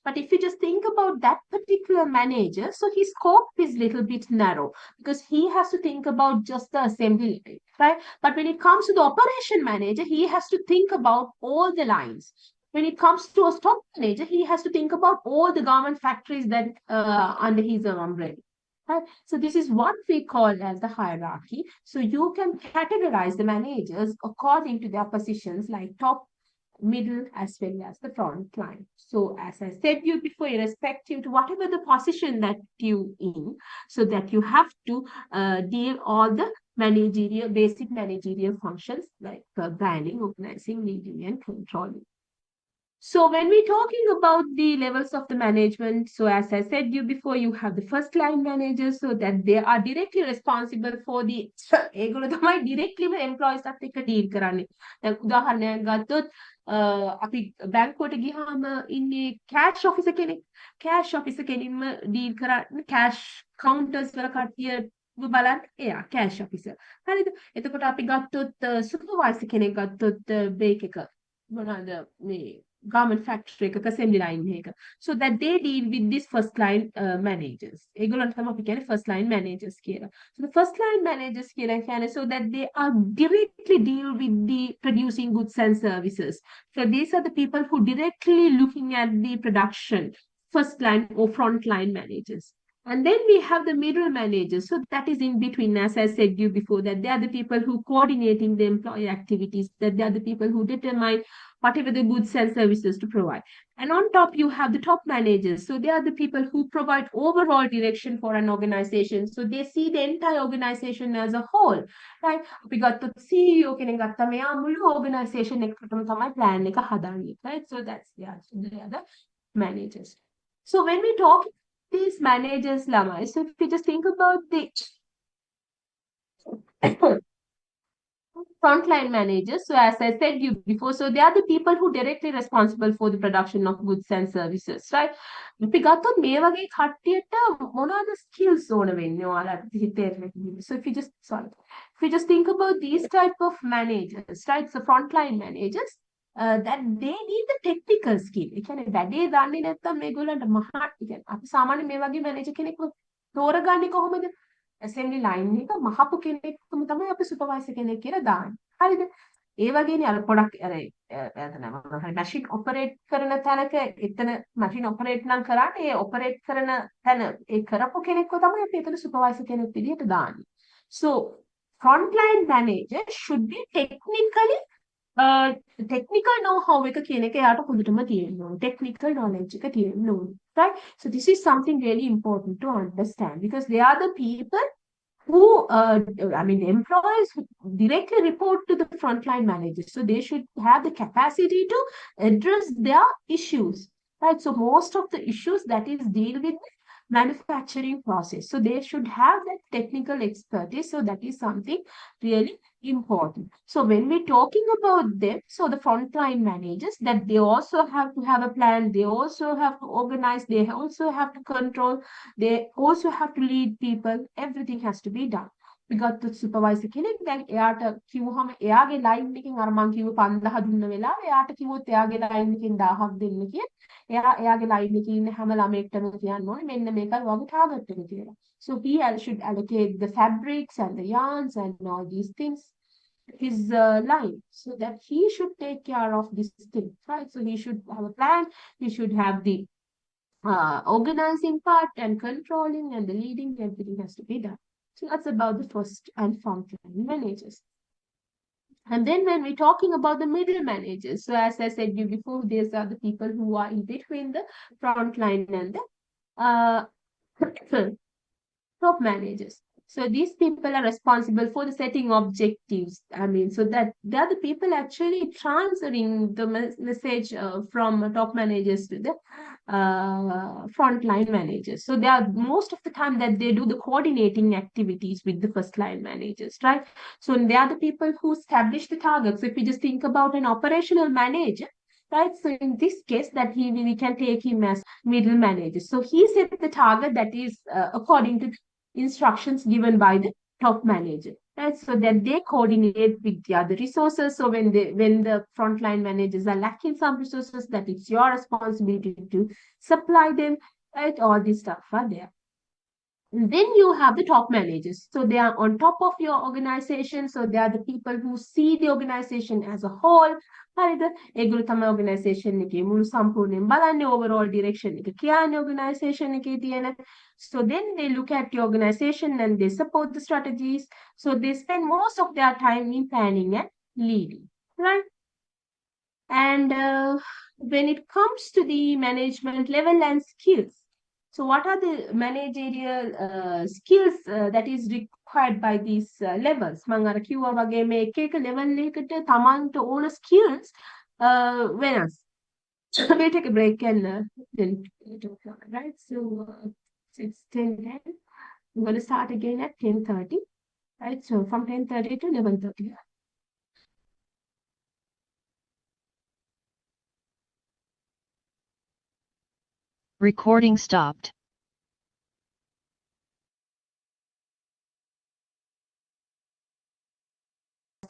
But if you just think about that particular manager, so his scope is a little bit narrow because he has to think about just the assembly line, right? But when it comes to the operation manager, he has to think about all the lines. When it comes to a stock manager, he has to think about all the garment factories that under his umbrella. Right? So this is what we call as the hierarchy. So you can categorize the managers according to their positions, like top, middle, as well as the front line. So as I said you before, irrespective to whatever the position that you in, so that you have to deal all the basic managerial functions like planning, organizing, leading, and controlling. So when we're talking about the levels of the management, so as I said you before, you have the first line managers, so that they are directly responsible for the ඒගොල්ලෝ තමයි directly employees ත් එක්ක deal කරන්නේ. දැන් උදාහරණයක් ගත්තොත් අපි බැංකුවට ගියාම ඉන්නේ cash officer කෙනෙක්. cash officer කෙනින්ම deal කරන්නේ cash counters වල කට්ටිය බලන්න එයා cash officer. හරිද? එතකොට අපි ගත්තොත් supervisor කෙනෙක් ගත්තොත් බේක් එක මොනවාද මේ garment factory assembly line so that they deal with these first line managers. ඒගොල්ලන්ට තමයි අපි කියන්නේ first line managers කියලා. So the first line managers කියලා කියන්නේ so that they are directly deal with the producing goods and services. So these are the people who directly looking at the production, first line or front line managers. And then we have the middle managers. So that is in between, as I said you before, that they are the people who coordinating the employee activities, that they are the people who determine whatever the goods and services to provide. And on top, you have the top managers. So they are the people who provide overall direction for an organization. So they see the entire organization as a whole, right? We got the CEO, organization, plan, right? So that's the other managers. So when we talk these managers, Lama, so if you just think about the frontline managers, so as I said you before, so they are the people who directly responsible for the production of goods and services, right? අපි ගත්තොත් මේ වගේ කට්ටියට මොනවාද skills ඕන වෙන්නේ ඔයාලට හිතේ. So if you just think about these type of managers, right? So frontline managers, that they need the technical skill. ඒ කියන්නේ වැඩේ දන්නේ නැත්නම් මේගොල්ලන්ට මහා කියන්නේ අපි සාමාන්‍ය මේ වගේ මැනේජර් කෙනෙක්ව තෝරගන්නේ කොහොමද? assembly line එක මහපු කෙනෙක්ම තමයි අපි supervisor කෙනෙක් කියලා දාන්නේ. හරිද? ඒ වගේනේ අර පොඩක් අර machine operate කරන තැනක එතන machine operate නම් කරාට ඒ operate කරන තැන ඒ කරපු කෙනෙක්ව තමයි අපි එතන supervisor කෙනෙක් විදිහට දාන්නේ. So frontline manager should be technical know-how එක කියන එක යාට හොඳටම තියෙන්න ඕන. Technical knowledge එක තියෙන්න ඕන. Right? So this is something really important to understand because they are the people who, employees who directly report to the frontline managers. So they should have the capacity to address their issues. Right? So most of the issues that is deal with manufacturing process. So they should have that technical expertise. So that is something really important. So when we're talking about them, so the frontline managers, that they also have to have a plan, they also have to organize, they also have to control, they also have to lead people. Everything has to be done. We got the supervisor කෙනෙක් දැන් එයාට කිව්වහම එයාගේ line එකකින් අර මං කිව්ව 5000 දුන්න වෙලාව එයාට කිව්වොත් එයාගේ ලයින් එකකින් 1000ක් දෙන්න කියලා එයාගේ ලයින් එකේ ඉන්න හැම ළමයෙක්ටම කියන්න ඕනේ මෙන්න මේකයි වගේ ටාගට් එක කියලා. So he should allocate the fabrics and the yarns and all these things his line, so that he should take care of this thing, right? So he should have a plan, he should have the organizing part and controlling and the leading, everything has to be done. So that's about the first and frontline managers. And then when we're talking about the middle managers, so as I said you before, these are the people who are in between the frontline and the top managers. So these people are responsible for the setting objectives. I mean, so that they are the people actually transferring the message from top managers to the frontline managers. So they are most of the time that they do the coordinating activities with the first line managers, right? So they are the people who establish the targets. So if you just think about an operational manager, right? So in this case, that we can take him as middle manager. So he set the target that is according to instructions given by the top manager, right? So that they coordinate with the other resources. So when the frontline managers are lacking some resources, that it's your responsibility to supply them, right? All this stuff are there. And then you have the top managers. So they are on top of your organization. So they are the people who see the organization as a whole. හරිද? ඒගොල්ලෝ තමයි organization එකේ මුළු සම්පූර්ණයෙන් බලන්නේ overall direction එක කියන්නේ organization එකේ තියෙන. So then they look at the organization and they support the strategies. So they spend most of their time in planning and leading, right? And when it comes to the management level and skills, so what are the managerial skills that is required by these levels? මම අර කිව්වා වගේ මේ එක එක level එකකට තමන්ට ඕන skills වෙනස්. We'll take a break and then talk, right? So it's 10:10. I'm going to start again at 10:30, right? So from 10:30 to 11:30. Recording stopped.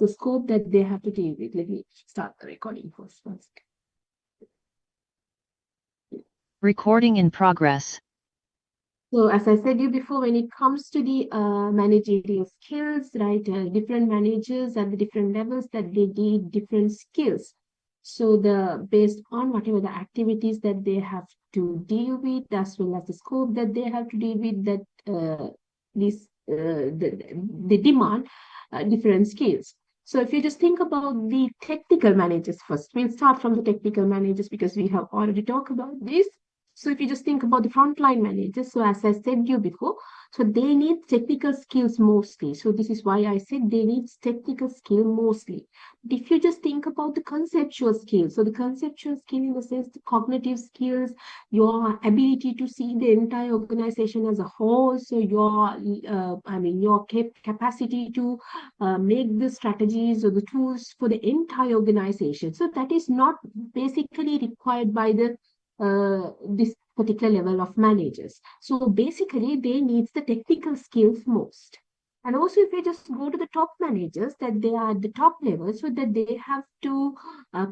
The scope that they have to deal with. Let me start the recording first. Recording in progress. So as I said you before, when it comes to the managerial skills, right, different managers and the different levels that they need different skills. So based on whatever the activities that they have to deal with, as well as the scope that they have to deal with, that the demand different skills. So if you just think about the technical managers first, we'll start from the technical managers because we have already talked about this. So if you just think about the frontline managers, so as I said you before, so they need technical skills mostly. So this is why I said they need technical skill mostly. But if you just think about the conceptual skills, so the conceptual skill in the sense, the cognitive skills, your ability to see the entire organization as a whole, so your capacity to make the strategies or the tools for the entire organization. So that is not basically required by the this particular level of managers. So basically they need the technical skills most. And also if you just go to the top managers, that they are at the top level, so that they have to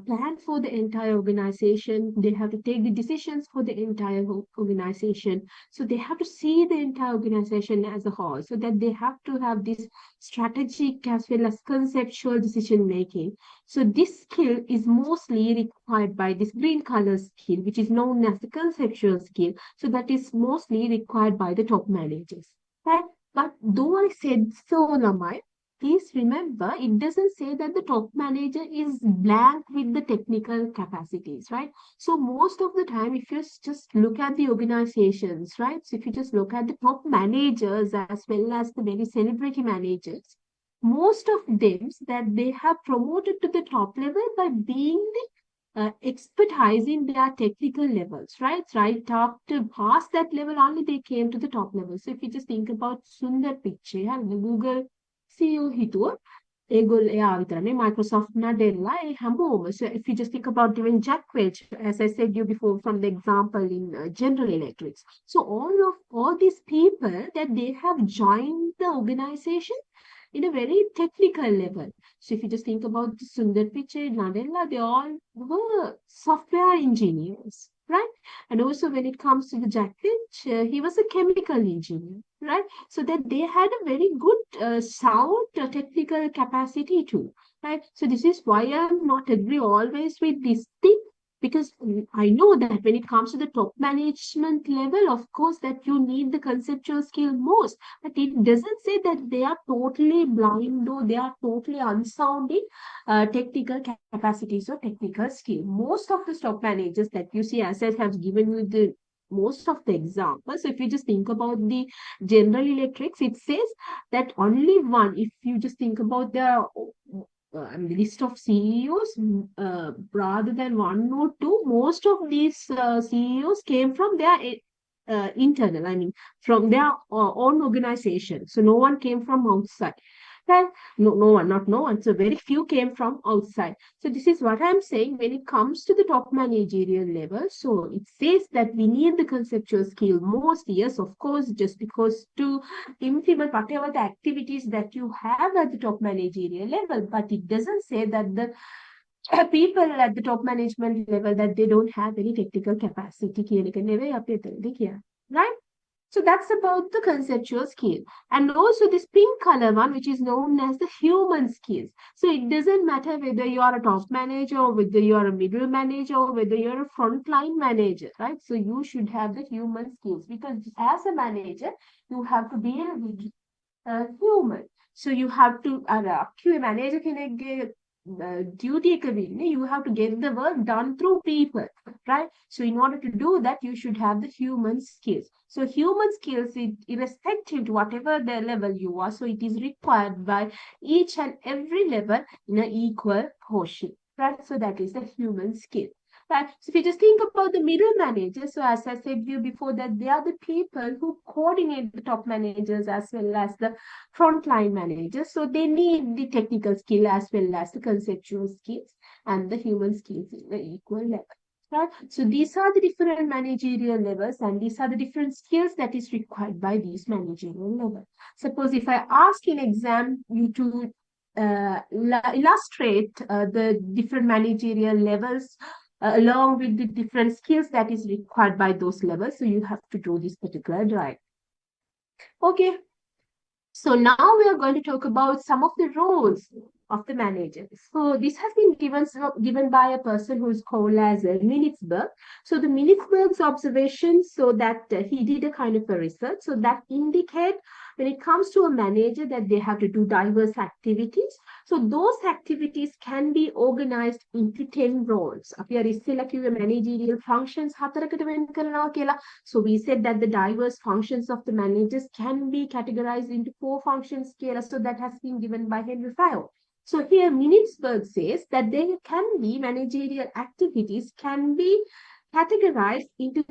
plan for the entire organization, they have to take the decisions for the entire organization. So they have to see the entire organization as a whole, so that they have to have this strategic as well as conceptual decision making. So this skill is mostly required by this green color skill, which is known as the conceptual skill. So that is mostly required by the top managers, right? But though I said so, Lamai, please remember, it doesn't say that the top manager is blank with the technical capacities, right? So most of the time, if you just look at the organizations, right? So if you just look at the top managers as well as the very celebrity managers, most of them that they have promoted to the top level by being expertise in their technical levels, right? Right after past that level, only they came to the top level. So if you just think about Sundar Pichai and the Google CEO හිතුව ඒගොල්ලෝ එයා විතරනේ Microsoft Nadella ඒ හැමෝම. So if you just think about even Jack Welch, as I said you before from the example in General Electrics. So all these people that they have joined the organization in a very technical level. So if you just think about Sundar Pichai, Nadella, they all were software engineers, right? And also when it comes to the Jack Welch, he was a chemical engineer, right? So that they had a very good sound technical capacity too, right? So this is why I'm not agree always with this thing, because I know that when it comes to the top management level, of course, that you need the conceptual skill most, but it doesn't say that they are totally blind or they are totally unsound in technical capacities or technical skill. Most of the top managers that you see, as I have given you the most of the examples, if you just think about the General Electrics, it says that only one, if you just think about the list of CEOs, rather than one or two, most of these CEOs came from their internal, I mean, from their own organization. So no one came from outside. Right? No, not no one. So very few came from outside. So this is what I'm saying when it comes to the top managerial level. So it says that we need the conceptual skill most. Yes, of course, just because to implement whatever the activities that you have at the top managerial level, but it doesn't say that the people at the top management level that they don't have any technical capacity, right? So that's about the conceptual skill. And also this pink color one, which is known as the human skills. So it doesn't matter whether you are a top manager or whether you are a middle manager or whether you're a frontline manager, right? So you should have the human skills, because as a manager, you have to deal with human. So you have to, manager කෙනෙක්ගේ duty එක වෙන්නේ, you have to get the work done through people, right? So in order to do that, you should have the human skills. So human skills, irrespective to whatever the level you are, so it is required by each and every level in an equal portion, right? So that is the human skill. Right. So if you just think about the middle managers, so as I said you before, that they are the people who coordinate the top managers as well as the frontline managers. So they need the technical skill as well as the conceptual skills and the human skills in the equal level. Right. So these are the different managerial levels, and these are the different skills that is required by these managerial levels. Suppose if I ask in exam you to illustrate the different managerial levels along with the different skills that is required by those levels. So you have to do this particular drive. Okay. So now we are going to talk about some of the roles of the managers. So this has been given by a person who is called as Minitzberg. So the Minitzberg's observations, so that he did a kind of a research, so that indicate when it comes to a manager that they have to do diverse activities. So those activities can be organized into 10 roles. Managerial functions. So we said that the diverse functions of the managers can be categorized into 4 functions. So that has been given by Henry Fayol. So here Minitzberg says that there can be managerial activities can be categorized into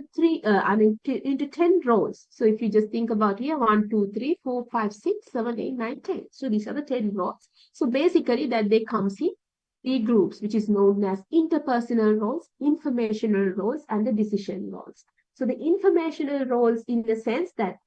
into 10 roles. So if you just think about here, 1, 2, 3, 4, 5, 6, 7, 8, 9, 10. So these are the 10 roles. So basically that they comes in 3 groups, which is known as interpersonal roles, informational roles, and the decision roles. So the informational roles, in the sense that,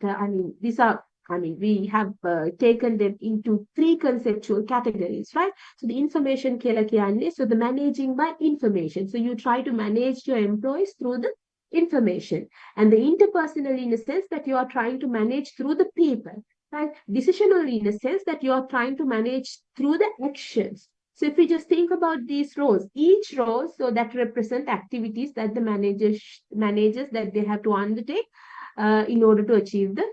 we have taken them into 3 conceptual categories, right? So the information, so the managing by information. So you try to manage your employees through the information. And the interpersonal, in the sense that you are trying to manage through the people, right? Decisional, in the sense that you are trying to manage through the actions. So if we just think about these roles, each role, so that represent activities that the managers that they have to undertake in order to achieve the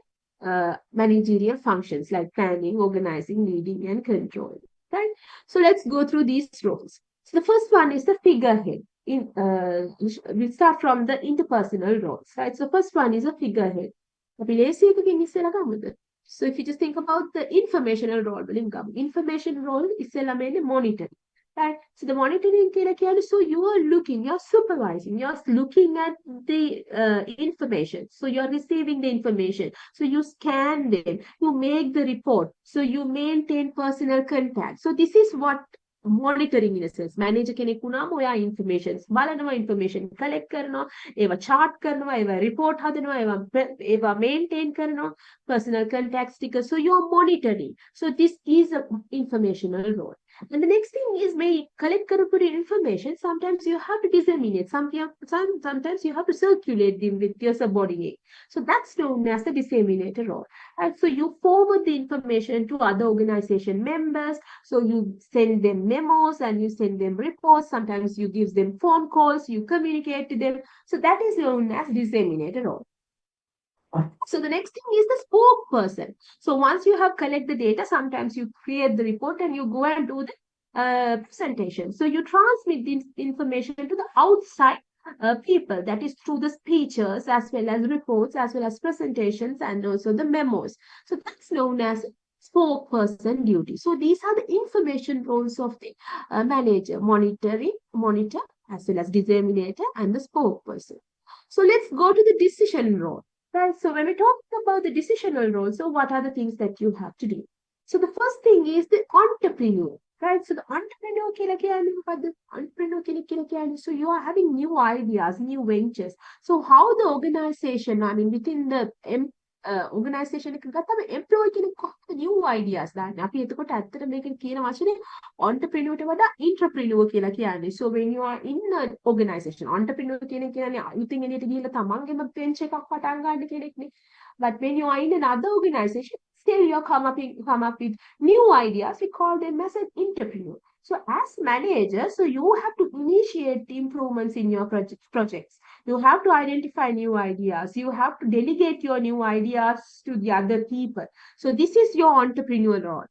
managerial functions like planning, organizing, leading, and controlling. Right? So let's go through these roles. So the first one is the figurehead. We start from the interpersonal roles. Right? So first one is a figurehead. So if you just think about the informational role, information role is monitoring. Right? So the monitoring කියලා so you are looking, you're supervising, you're looking at the information. So you're receiving the information. So you scan them, you make the report. So you maintain personal contact. So this is what monitoring in a sense. Manager කෙනෙක් වුණාම ඔයා informations බලනවා, information collect කරනවා, ඒවා chart කරනවා, ඒවා report හදනවා, ඒවා maintain කරනවා, personal contact sticker. So you're monitoring. So this is a informational role. And the next thing is may collect corporate information. Sometimes you have to disseminate. Sometimes you have to circulate them with your subordinate. So that's known as the disseminator role. And so you forward the information to other organization members. So you send them memos and you send them reports. Sometimes you give them phone calls. You communicate to them. So that is known as disseminator role. So the next thing is the spokesperson. So once you have collect the data, sometimes you create the report and you go and do the presentation. So you transmit this information to the outside people, that is through the speeches as well as reports as well as presentations and also the memos. So that's known as spokesperson duty. So these are the information roles of the manager, monitor as well as disseminator and the spokesperson. So let's go to the decision role. Right. So when we talk about the decisional role, so what are the things that you have to do? So the first thing is the entrepreneur. Right. So the entrepreneur so you are having new ideas, new ventures. So how the organization, I mean within the organization එක ගත්තම employee කෙනෙක් කොහොමද new ideas දාන්නේ. අපි එතකොට ඇත්තට මේක කියන වචනේ entrepreneur ට වඩා entrepreneur කියලා කියන්නේ. So when you are in an organization, entrepreneur කියන කියන්නේ අලුතින් එළියට ගිහිල්ලා තමන්ගේම venture එකක් පටන් ගන්න කෙනෙක්නේ. But when you are in another organization, still you come up with new ideas. We call them as an entrepreneur. So as manager, so you have to initiate the improvements in your projects. You have to identify new ideas. You have to delegate your new ideas to the other people. So this is your entrepreneurial role.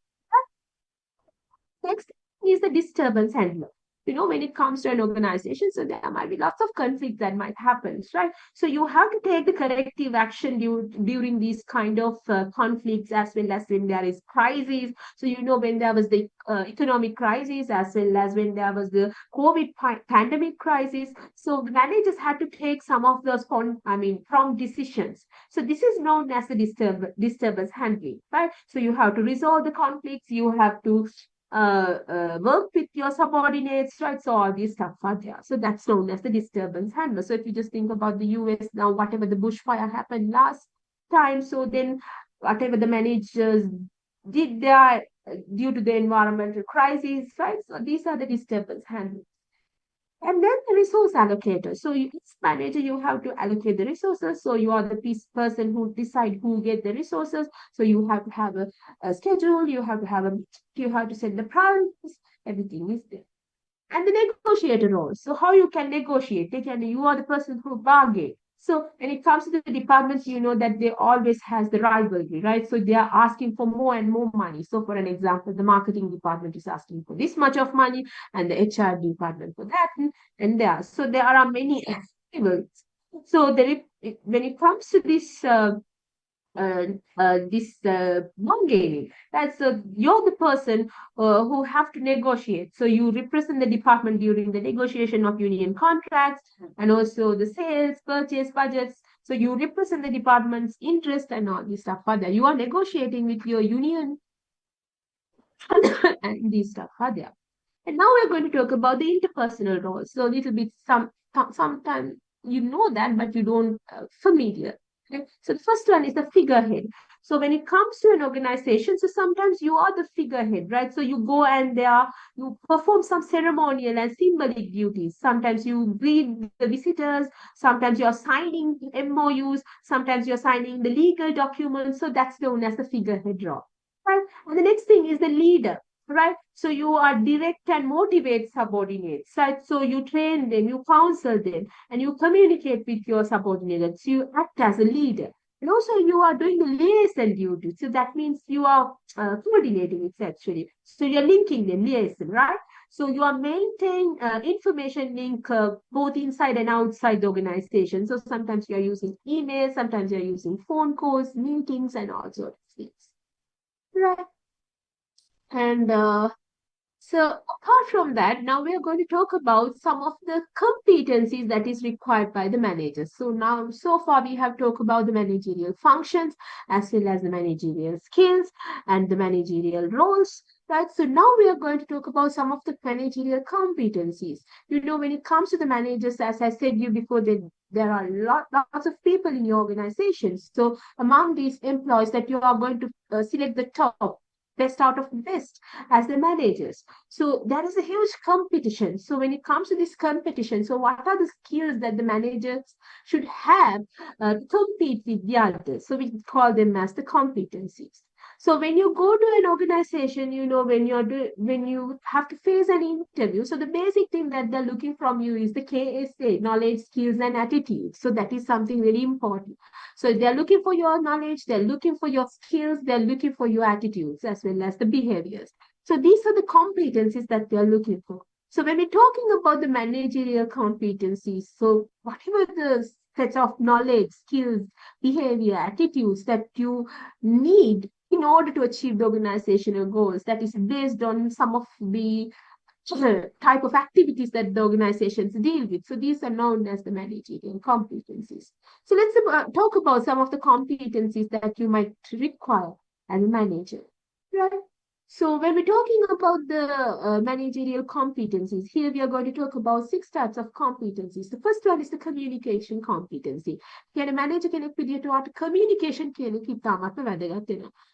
Next is the disturbance handler. You know, when it comes to an organization, so there might be lots of conflicts that might happen, right? So you have to take the corrective action during these kind of conflicts, as well as when there is crises. So, you know, when there was the economic crisis, as well as when there was the COVID pandemic crisis. So the managers had to take some of those prompt decisions. So this is known as the disturbance handling, right? So you have to resolve the conflicts. You have to work with your subordinates, right? So all these stuff are there. So that's known as the disturbance handler. So if you just think about the US now, whatever the bushfire happened last time, so then whatever the managers did there due to the environmental crisis, right? So these are the disturbance handlers. And then the resource allocator. So you, as manager, you have to allocate the resources. So you are the person who decide who get the resources. So you have to have a schedule. You have to set the priorities. Everything is there. And the negotiator role. So how you can negotiate? You are the person who bargain. So when it comes to the departments, you know that they always has the rivalry, right? So they are asking for more and more money. So for an example, the marketing department is asking for this much of money and the HR department for that. And there. So there are many levels. So when it comes to this bargaining, that's you're the person who have to negotiate. So you represent the department during the negotiation of union contracts and also the sales, purchase budgets. So you represent the department's interest and all this stuff are there. You are negotiating with your union and these stuff are there. And now we're going to talk about the interpersonal roles. So a little bit, sometimes you know that, but you don't familiar. Okay? So the first one is the figurehead. So when it comes to an organization, so sometimes you are the figurehead, right? So you go and you perform some ceremonial and symbolic duties. Sometimes you greet the visitors. Sometimes you're signing MOUs. Sometimes you're signing the legal documents. So that's known as the figurehead role, right? And the next thing is the leader. Right? So you are direct and motivate subordinates, right? So you train them, you counsel them, and you communicate with your subordinates. You act as a leader. And also you are doing the liaison duty. So that means you are coordinating it actually. So you're linking them, liaison, right? So you are maintaining information link both inside and outside the organization. So sometimes you are using email, sometimes you're using phone calls, meetings, and all sorts of things. Right? And So apart from that, now we are going to talk about some of the competencies that is required by the managers. So now, so far we have talked about the managerial functions as well as the managerial skills and the managerial roles. Right. So now we are going to talk about some of the managerial competencies. When it comes to the managers, as I said you before, that there are lots of people in your organization. So among these employees that you are going to select the top best out of the best as the managers. So there is a huge competition. So when it comes to this competition, so what are the skills that the managers should have to compete with the others? So we call them as the competencies. So when you go to an organization, when you have to face an interview, so the basic thing that they're looking from you is the KSA, knowledge, skills, and attitude. So that is something really important. So they're looking for your knowledge, they're looking for your skills, they're looking for your attitudes as well as the behaviors. So these are the competencies that they're looking for. So when we're talking about the managerial competencies, so whatever the sets of knowledge, skills, behavior, attitudes that you need in order to achieve the organizational goals, that is based on some of the type of activities that the organizations deal with. So these are known as the managerial competencies. So let's talk about some of the competencies that you might require as a manager. Right? So when we're talking about the managerial competencies, here we are going to talk about 6 types of competencies. The first one is the communication competency. Can a manager connect with you to communication?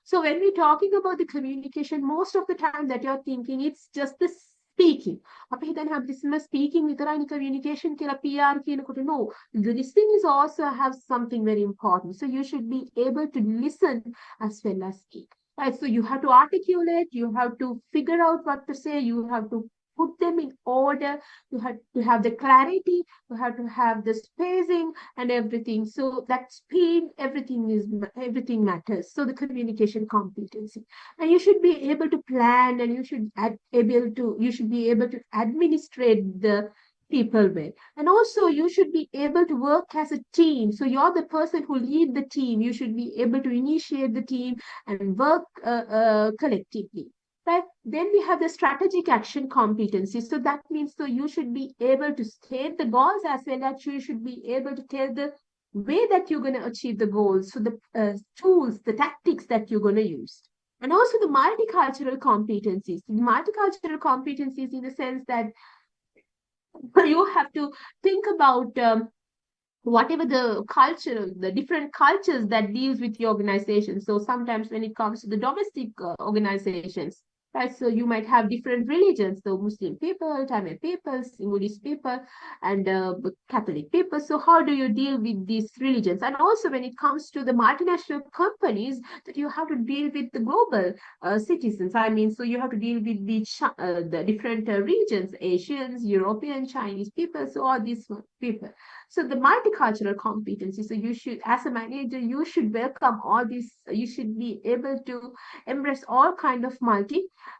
So when we're talking about the communication, most of the time that you're thinking, it's just the speaking. අපි හිතන්නේ හැමතිස්සෙම speaking විතරයි communication කියලා PR කියනකොට no. The listening is also have something very important. So you should be able to listen as well as speak. Right? So you have to articulate, you have to figure out what to say, you have to put them in order, you have to have the clarity, you have to have the spacing and everything. So that speed, everything matters. So the communication competency. And you should be able to plan, and you should be able to administrate the people with. And also you should be able to work as a team. So you're the person who lead the team. You should be able to initiate the team and work collectively. Right? Then we have the strategic action competency. So that means so you should be able to state the goals as well as you should be able to tell the way that you're going to achieve the goals. So the tools, the tactics that you're going to use. And also the multicultural competencies. The multicultural competencies in the sense that you have to think about whatever the different cultures that deals with your organization. So sometimes when it comes to the domestic organizations, right? So you might have different religions, so Muslim people, Tamil people, Buddhist people, and Catholic people. So how do you deal with these religions? And also when it comes to the multinational companies, that you have to deal with the global citizens. I mean, so you have to deal with the different regions, Asians, European, Chinese people, so all these people. So the multicultural competency. So you should, as a manager, you should welcome all these. You should be able to embrace all kind of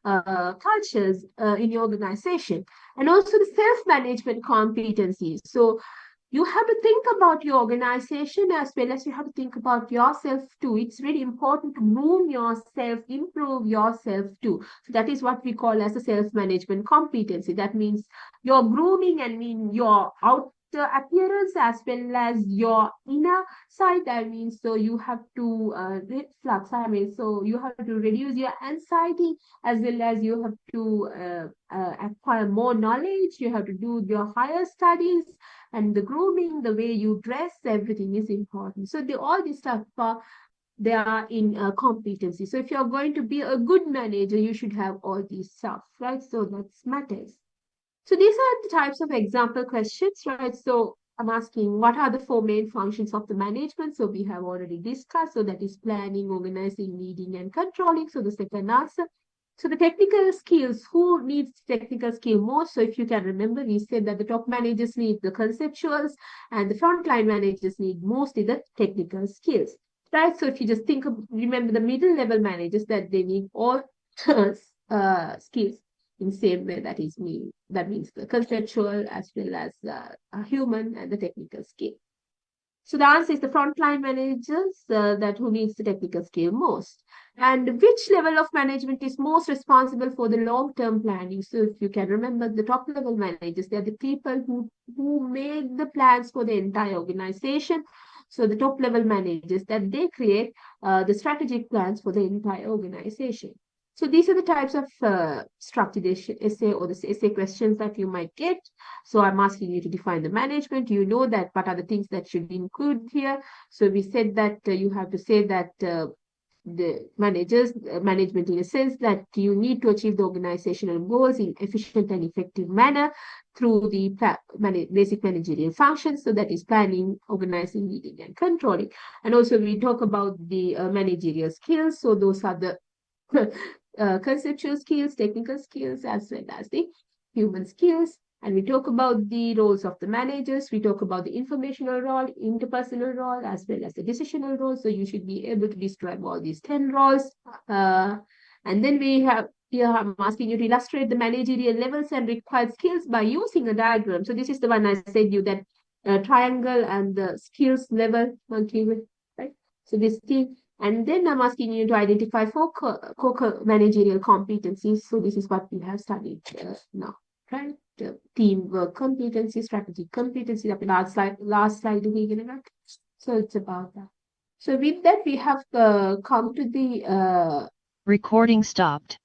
cultures in your organization, and also the self-management competencies. So you have to think about your organization as well as you have to think about yourself too. It's really important to groom yourself, improve yourself too. So that is what we call as a self-management competency. That means your grooming and mean your outer appearance as well as your inner side. I mean, so you have to reflux. I mean, so you have to reduce your anxiety as well as you have to acquire more knowledge. You have to do your higher studies, and the grooming, the way you dress, everything is important. So all these stuff they are in competency. So if you're going to be a good manager, you should have all these stuff, right? So that matters. So these are the types of example questions, right? So I'm asking, what are the 4 main functions of the management? So we have already discussed. So that is planning, organizing, leading, and controlling. So the second answer. So the technical skills, who needs technical skill most? So if you can remember, we said that the top managers need the conceptuals and the frontline managers need mostly the technical skills, right? So if you just remember the middle level managers, that they need all skills in the same way. That means the conceptual as well as the human and the technical skill. So the answer is the frontline managers that who needs the technical skill most. And which level of management is most responsible for the long-term planning? So if you can remember, the top level managers, they are the people who make the plans for the entire organization. So the top level managers that they create the strategic plans for the entire organization. So these are the types of structured essay or the essay questions that you might get. So I'm asking you to define the management. You know that what are the things that should be included here. So we said that you have to say that the management in a sense that you need to achieve the organizational goals in efficient and effective manner through the basic managerial functions. So that is planning, organizing, leading, and controlling. And also we talk about the managerial skills. So those are the conceptual skills, technical skills, as well as the human skills. And we talk about the roles of the managers. We talk about the informational role, interpersonal role, as well as the decisional role. So you should be able to describe all these 10 roles. And then here I'm asking you to illustrate the managerial levels and required skills by using a diagram. So this is the one I said you that triangle and the skills level monkey, right? So this thing. And then I'm asking you to identify 4 core managerial competencies. So this is what we have studied now, right? Teamwork competency, strategic competency. That last slide we're gonna get. So it's about that. So with that, we have come to the Recording stopped.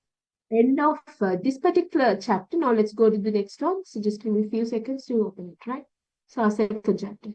end of this particular chapter. Now let's go to the next one. So just give me a few seconds to open it, right? So our second chapter.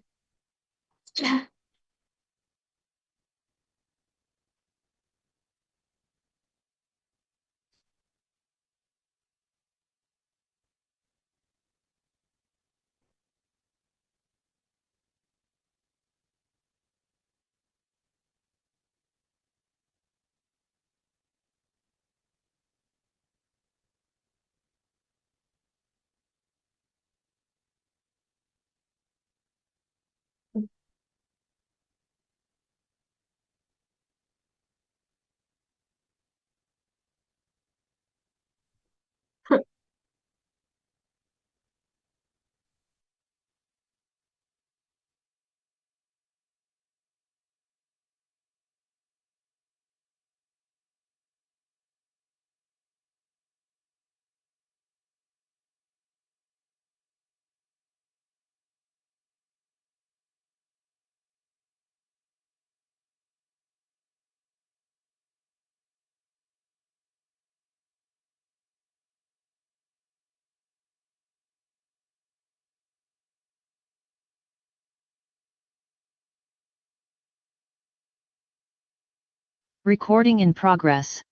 Recording in progress.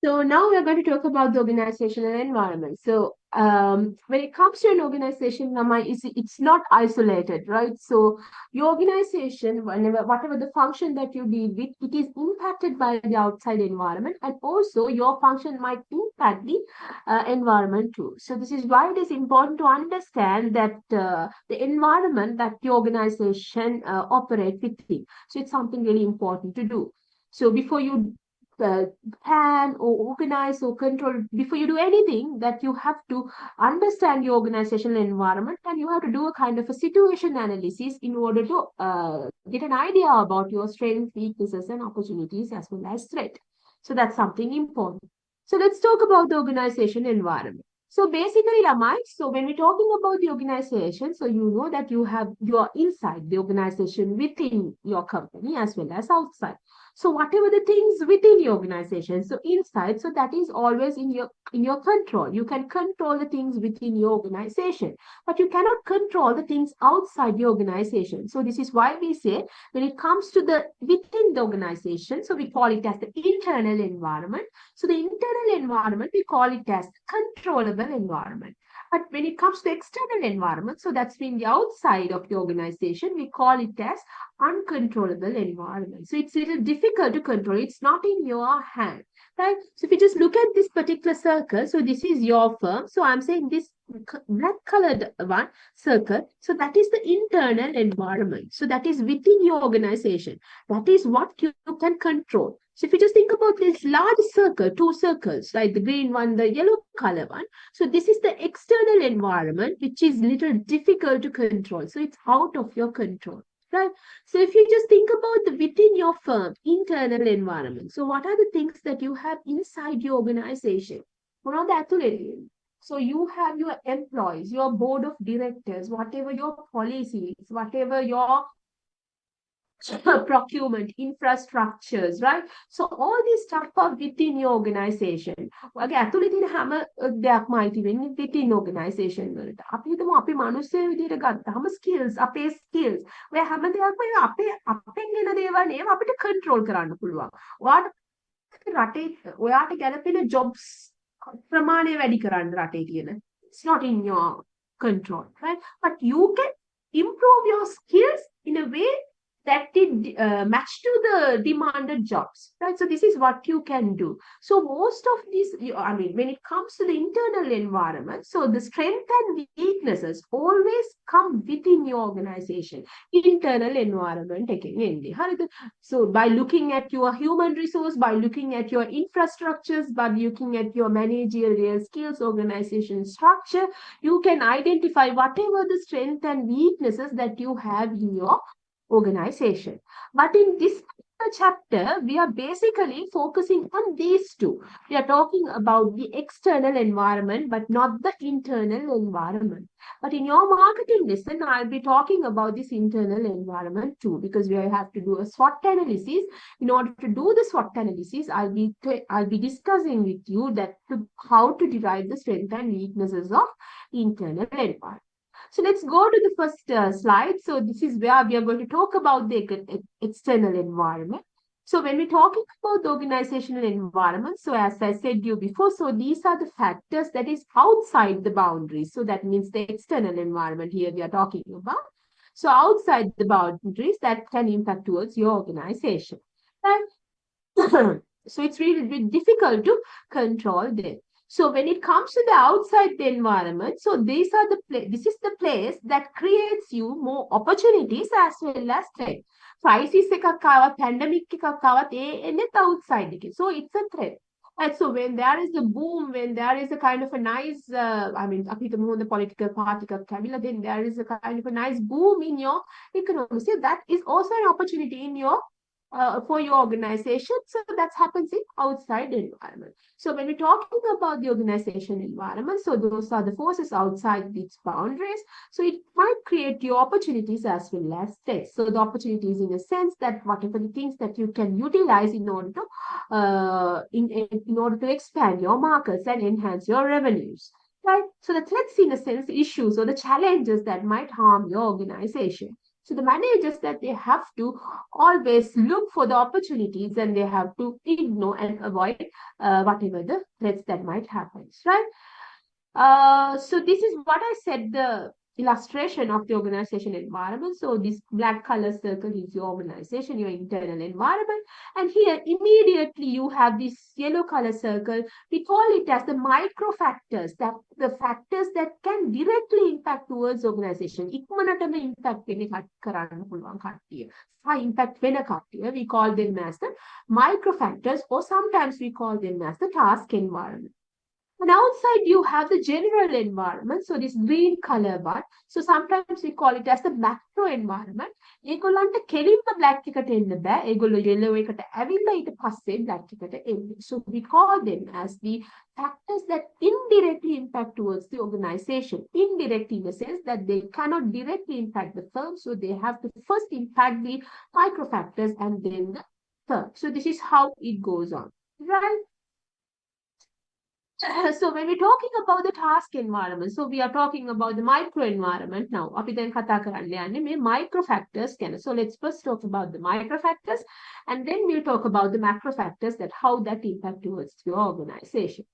So now we're going to talk about the organizational environment. So when it comes to an organization, Nama, it's not isolated, right? So your organization, whatever the function that you deal with, it is impacted by the outside environment, and also your function might impact the environment too. So this is why it is important to understand that the environment that the organization operates within. So it's something really important to do. So before you plan or organize or control, before you do anything, that you have to understand your organizational environment, and you have to do a kind of a situation analysis in order to get an idea about your strengths, weaknesses, and opportunities, as well as threat. So that's something important. So let's talk about the organization environment. So basically, Ramai, so when we're talking about the organization, so you know that you are inside the organization within your company as well as outside. So whatever the things within your organization, so inside, so that is always in your control. You can control the things within your organization, but you cannot control the things outside the organization. So this is why we say when it comes to the within the organization, so we call it as the internal environment. So the internal environment, we call it as controllable environment. But when it comes to external environment, so that's been the outside of the organization, we call it as uncontrollable environment. So it's a little difficult to control. It's not in your hand, right? So if you just look at this particular circle, so this is your firm. So I'm saying this black colored one circle. So that is the internal environment. So that is within your organization. That is what you can control. So if you just think about this large circle, two circles, like the green one, the yellow color one. So this is the external environment, which is little difficult to control. So it's out of your control. Right. So if you just think about the within your firm, internal environment. So what are the things that you have inside your organization? මොනවද ඇතුළේ? So you have your employees, your board of directors, whatever your policies, whatever your procurement, infrastructures, right? So all this stuff are within your organization. වගේ ඇතුළේ තියෙන හැම දෙයක්ම අයිති වෙන්නේ within organization වලට. අපි හිතමු අපි මිනිස්සු විදිහට ගත්තාම skills, අපේ skills. ඔය හැම දෙයක්ම අපේ අපෙන් එන දේවල් නේ අපිට control කරන්න පුළුවන්. ඔයාට රටේ ඔයාට ගැලපෙන jobs ප්‍රමාණය වැඩි කරන්න රටේ තියෙන. It's not in your control, right? But you can improve your skills in a way that it match to the demanded jobs, right? So this is what you can do. So most of these, I mean, when it comes to the internal environment, so the strength and weaknesses always come within your organization. Internal environment again. So by looking at your human resource, by looking at your infrastructures, by looking at your managerial skills, organization structure, you can identify whatever the strength and weaknesses that you have in your organization. But in this chapter, we are basically focusing on these two. We are talking about the external environment, but not the internal environment. But in your marketing lesson, I'll be talking about this internal environment too, because we have to do a SWOT analysis. In order to do the SWOT analysis, I'll be discussing with you how to derive the strengths and weaknesses of internal environment. So let's go to the first slide. So this is where we are going to talk about the external environment. So when we're talking about the organizational environment, so as I said you before, so these are the factors that is outside the boundaries. So that means the external environment here we are talking about. So outside the boundaries that can impact towards your organization. And so it's really difficult to control them. So when it comes to the outside the environment, so this is the place that creates you more opportunities as well as threat. Crisis එකක් ආවත්, pandemic එකක් ආවත්, එන්නේ outside එකේ. So it's a threat. And so when there is a boom, when there is a kind of a nice, I mean, අපි හිතමු the political party එකක් ඇවිල්ලා, then there is a kind of a nice boom in your economy. So that is also an opportunity in your for your organization. So that happens in outside environment. So when we're talking about the organization environment, so those are the forces outside its boundaries. So it might create your opportunities as well as threats. So the opportunities in a sense that whatever the things that you can utilize in order to in order to expand your markets and enhance your revenues. Right? So the threats in a sense, issues or the challenges that might harm your organization. So the managers that they have to always look for the opportunities and they have to ignore and avoid whatever the threats that might happen, right? So this is what I said, the illustration of the organization environment. So this black color circle is your organization, your internal environment. And here immediately you have this yellow color circle. We call it as the micro factors, that the factors that can directly impact towards organization. ඉක්මනටම impact වෙන කරන්න පුළුවන් කට්ටිය. Impact වෙන කට්ටිය. We call them as the micro factors, or sometimes we call them as the task environment. And outside you have the general environment, so this green color bar. So sometimes we call it as the macro environment. ඒගොල්ලන්ට කෙලින්ම black එකට එන්න බෑ. ඒගොල්ලෝ yellow එකට ඇවිල්ලා ඊට පස්සේ black එකට එන්නේ. So we call them as the factors that indirectly impact towards the organization. Indirect in the sense that they cannot directly impact the firm, so they have to first impact the micro factors and then the firm. So this is how it goes on, right? So when we're talking about the task environment, so we are talking about the micro environment now. අපි දැන් කතා කරන්න යන්නේ මේ micro factors ගැන. So let's first talk about the micro factors, and then we'll talk about the macro factors, that how that impact towards your organization.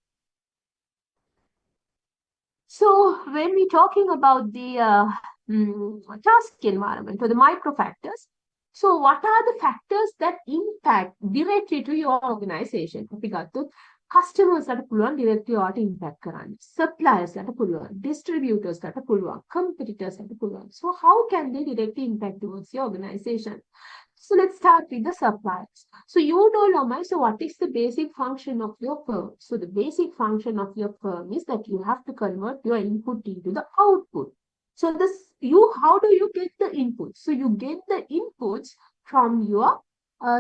So when we're talking about the task environment or the micro factors, so what are the factors that impact directly to your organization? අපි ගත්තොත් කස්ටමර්ස්ලට පුළුවන් directly ඔයාට impact කරන්න. සප්ලයර්ස්ලට පුළුවන්. ඩිස්ට්‍රිබියුටර්ස්ලට පුළුවන්. කම්පිටිටර්ස්ලට පුළුවන්. So how can they directly impact towards your organization? So let's start with the suppliers. So you know, Lama, so what is the basic function of your firm? So the basic function of your firm is that you have to convert your input into the output. So how do you get the inputs? So you get the inputs from your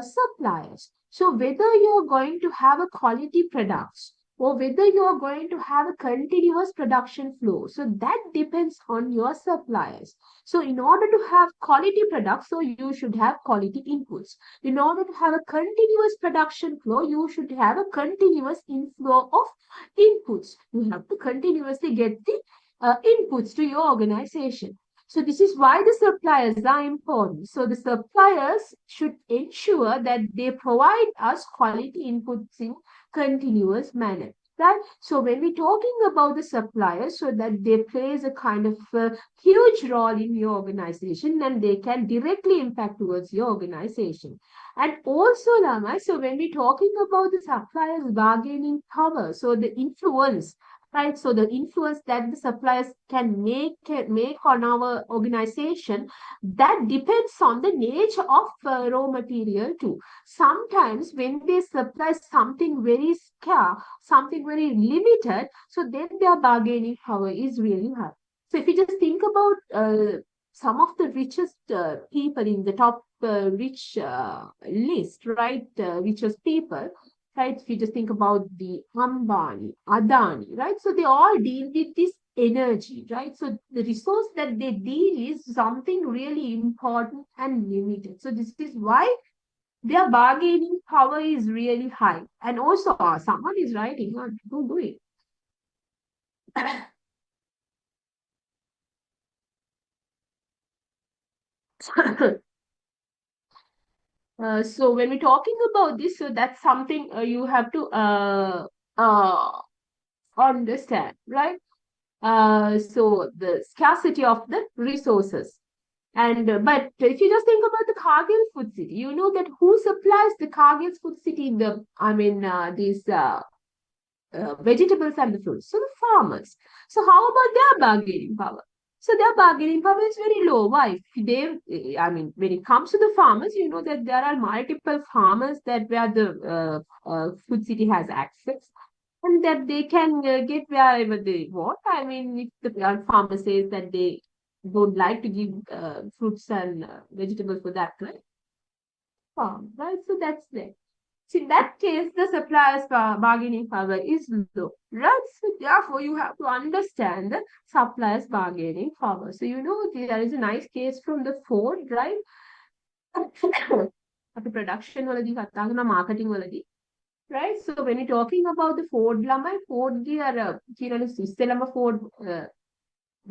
suppliers. So whether you're going to have a quality products or whether you're going to have a continuous production flow, so that depends on your suppliers. So in order to have quality products, so you should have quality inputs. In order to have a continuous production flow, you should have a continuous inflow of inputs. You have to continuously get the inputs to your organization. So this is why the suppliers are important. So the suppliers should ensure that they provide us quality inputs in continuous manner. Right? So when we're talking about the suppliers, so that they plays a kind of huge role in your organization and they can directly impact towards your organization. And also, Lama, so when we're talking about the suppliers' bargaining power, so the influence, right? So the influence that the suppliers can make on our organization, that depends on the nature of raw material too. Sometimes when they supply something very scarce, something very limited, so then their bargaining power is really high. So if you just think about some of the richest people in the top rich list, right? Richest people, right? If you just think about the Ambani, Adani, right? So they all deal with this energy, right? So the resource that they deal is something really important and limited. So this is why their bargaining power is really high. And also, someone is writing, don't do it. So when we're talking about this, so that's something you have to understand, right? So the scarcity of the resources. And but if you just think about the Cargill Food City, you know that who supplies the Cargill Food City in the, these vegetables and the fruits? So the farmers. So how about their bargaining power? So their bargaining power is very low. Why? When it comes to the farmers, you know that there are multiple farmers that where the food city has access, and that they can get wherever they want. I mean, if the farmer says that they don't like to give fruits and vegetables for that farm, right? So that's there. So in that case, the supplier's bargaining power is low, right? So therefore, you have to understand the supplier's bargaining power. So you know there is a nice case from the Ford, right? After production වලදී කතා කරන marketing වලදී, right? So when you're talking about the Ford ළමයි, Ford ගේ අර කියන ඉස්සෙල්ලම Ford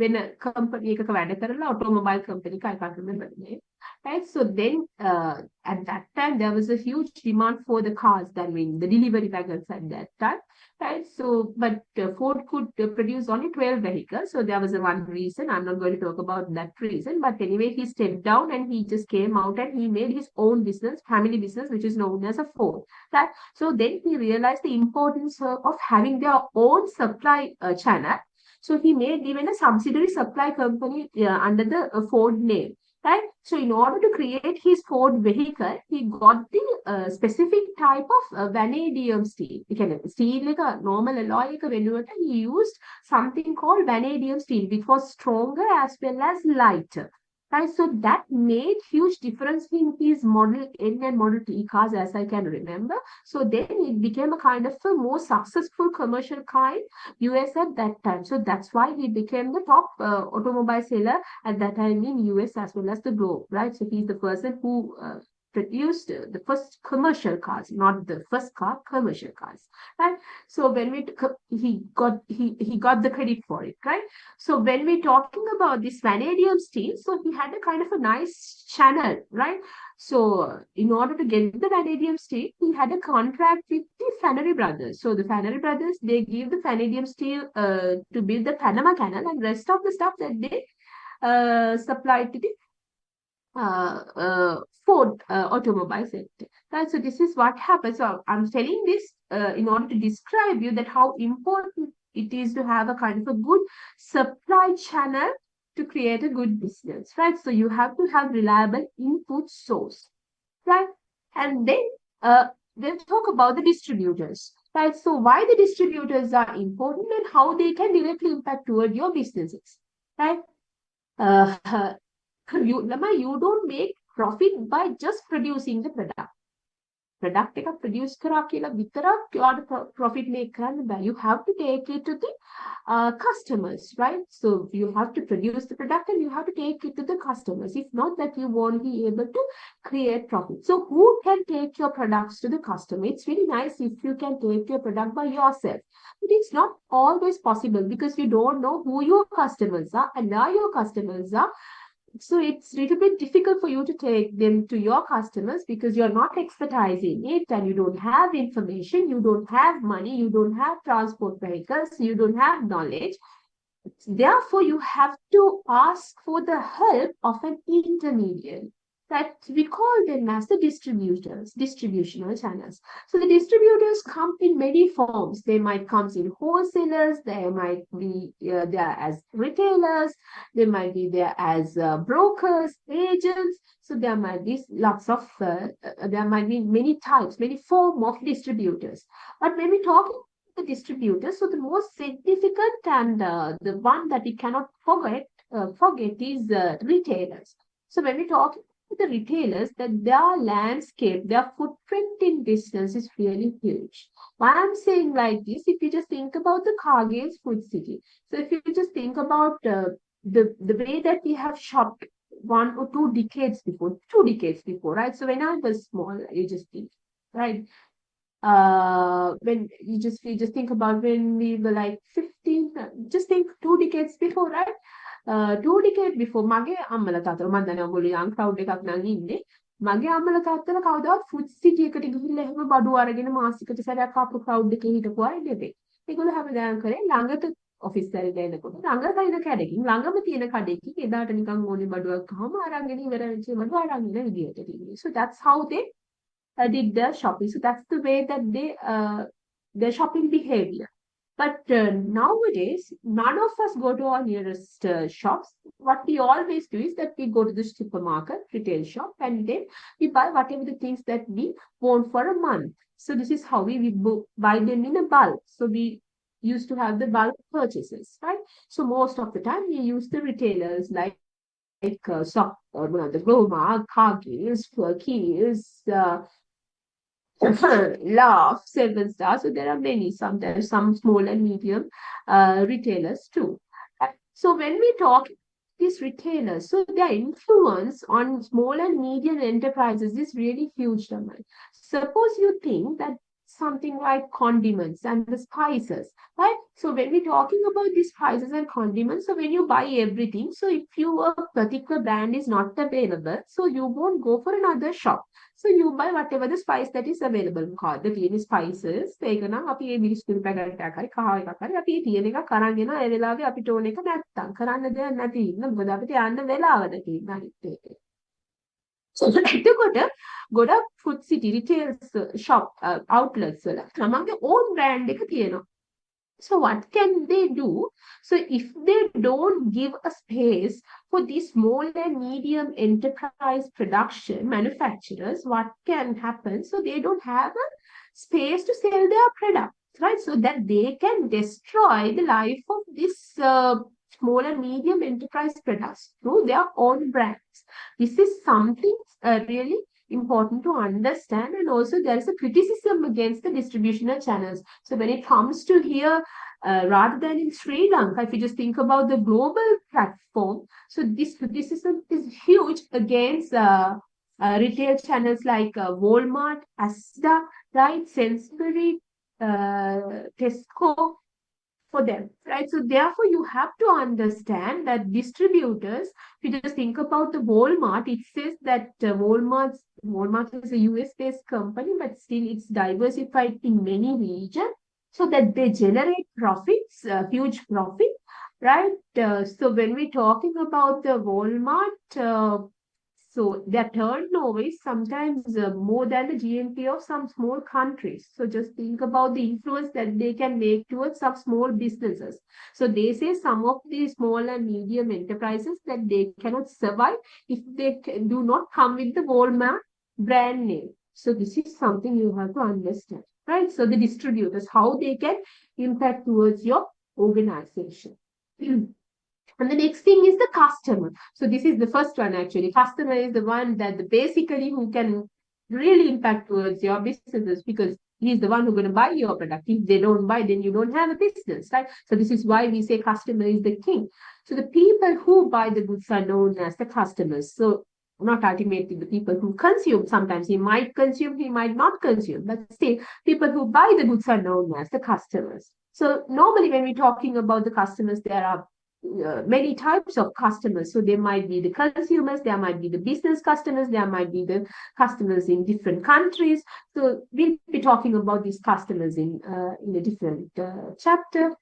වෙන company එකක වැඩ කරලා automobile company එකක I can't remember the name, right? So then at that time there was a huge demand for the cars, that mean the delivery wagons at that time, right? So but Ford could produce only 12 vehicles, so there was one reason. I'm not going to talk about that reason, but anyway he stepped down and he just came out and he made his own business, family business, which is known as a Ford, right? So then he realized the importance of having their own supply channel. So he made even a subsidiary supply company under the Ford name, right? So in order to create his Ford vehicle, he got the specific type of vanadium steel. Steel like a normal alloy, he used something called vanadium steel, which was stronger as well as lighter. Right, so that made huge difference in his Model N and Model T cars, as I can remember. So then it became a kind of a more successful commercial car in US at that time. So that's why he became the top automobile seller at that time in US as well as the globe, right? So he's the person who produced the first commercial cars, not the first car, commercial cars, right? So when he got the credit for it, right? So when we're talking about this vanadium steel, so he had a kind of a nice channel, right? So in order to get the vanadium steel, he had a contract with the Fannery Brothers. So the Fannery Brothers, they give the vanadium steel to build the Panama Canal, and rest of the stuff that they supplied to the Ford automobile sector, right? So this is what happens. So I'm telling this in order to describe you that how important it is to have a kind of a good supply channel to create a good business, right? So you have to have reliable input source, right? And then talk about the distributors, right? So why the distributors are important and how they can directly impact toward your businesses, right? Uh, you don't make profit by just producing the product. Product එකක් produce කරා කියලා විතරක් ඔයාලට profit make කරන්න බෑ. You have to take it to the customers, right? So you have to produce the product and you have to take it to the customers. If not, that you won't be able to create profit. So who can take your products to the customer? It's really nice if you can take your product by yourself. But it's not always possible because you don't know who your customers are and where your customers are. So it's a little bit difficult for you to take them to your customers because you're not expertising it and you don't have information, you don't have money, you don't have transport vehicles, you don't have knowledge. Therefore, you have to ask for the help of an intermediary. That we call them as the distributors, distributional channels. So the distributors come in many forms. They might come in wholesalers, they might be there as retailers, they might be there as brokers, agents. So there might be there might be many types, many forms of distributors. But when we talk the distributors, so the most significant and the one that we cannot forget is retailers. So when we talk the retailers, that their landscape, their footprint in business is really huge. Why I'm saying like this, if you just think about the Cargill's Food City, so if you just think about the way that we have shopped 1 or 2 decades before, right? So when I was small, you just think, right? When you just think about when we were like 15, just think 2 decades before, right? 2 decades before මගේ අම්මලා තාත්තලා මම දන්නේ ඔයගොල්ලෝ young crowd එකක් නම් ඉන්නේ මගේ අම්මලා තාත්තලා කවදාවත් food city එකට ගිහිල්ලා එහෙම බඩු අරගෙන මාසිකට සැරයක් ආපු crowd එකේ හිටපු අය නෙවෙයි. ඒගොල්ලෝ හැමදාම කරේ ළඟට ඔෆිස් වලට එනකොට ළඟ තියෙන කඩකින් ළඟම තියෙන කඩකින් එදාට නිකන් ඕනේ බඩුවක් අහම අරගෙන ඉවර වෙච්ච බඩු අරන් ඉන්න විදියට තියෙන්නේ. So that's how they did their shopping. So that's the way that they their shopping behavior. But nowadays, none of us go to our nearest shops. What we always do is that we go to the supermarket, retail shop, and then we buy whatever the things that we want for a month. So this is how we buy them in a bulk. So we used to have the bulk purchases, right? So most of the time we use the retailers like the Groma, Cargill's, Furkies, Love, 7 Star. So there are many. There's some small and medium retailers too. So when we talk these retailers, so their influence on small and medium enterprises is really huge. Suppose you think that something like condiments and the spices, right? So when we're talking about these spices and condiments, so when you buy everything, so if your particular brand is not available, so you won't go for another shop. So you buy whatever the spice that is available. The තියෙන spices ඒක නම් අපි මේ මිරිස්තුරු packet එකක් හරි කහ එකක් හරි අපි තියෙන එක කරන් එනවා ඒ වෙලාවේ අපිට ඕන එක නැත්තම් කරන්න දෙයක් නැති ඉන්න මොකද අපිට යන්න වෙලාව නැති අනිත් එක. So එතකොට ගොඩක් food city retail shop outlets වල තමන්ගේ own brand එක තියෙනවා. So what can they do? So if they don't give a space for these small and medium enterprise production manufacturers, what can happen? So they don't have a space to sell their products, right? So that they can destroy the life of this small and medium enterprise products through their own brands. This is something really important to understand, and also there is a criticism against the distributional channels. So when it comes to here, rather than in Sri Lanka, if you just think about the global platform, so this criticism is huge against retail channels like Walmart, Asda, right, Sainsbury, Tesco, for them, right? So therefore, you have to understand that distributors, if you just think about the Walmart, it says that Walmart is a US-based company, but still it's diversified in many regions so that they generate profits, huge profit, right? So when we're talking about the Walmart, So their turnover is sometimes more than the GNP of some small countries. So just think about the influence that they can make towards some small businesses. So they say some of the small and medium enterprises that they cannot survive if they do not come with the Walmart brand name. So this is something you have to understand, right? So the distributors, how they can impact towards your organization. And the next thing is the customer. So this is the first one actually. Customer is the one that basically who can really impact towards your businesses because he's the one who's going to buy your product. If they don't buy, then you don't have a business, right? So this is why we say customer is the king. So the people who buy the goods are known as the customers. So not ultimately the people who consume. Sometimes he might consume, he might not consume, but still people who buy the goods are known as the customers. So normally when we're talking about the customers, there are many types of customers. So there might be the consumers, there might be the business customers, there might be the customers in different countries. So we'll be talking about these customers in a different chapter.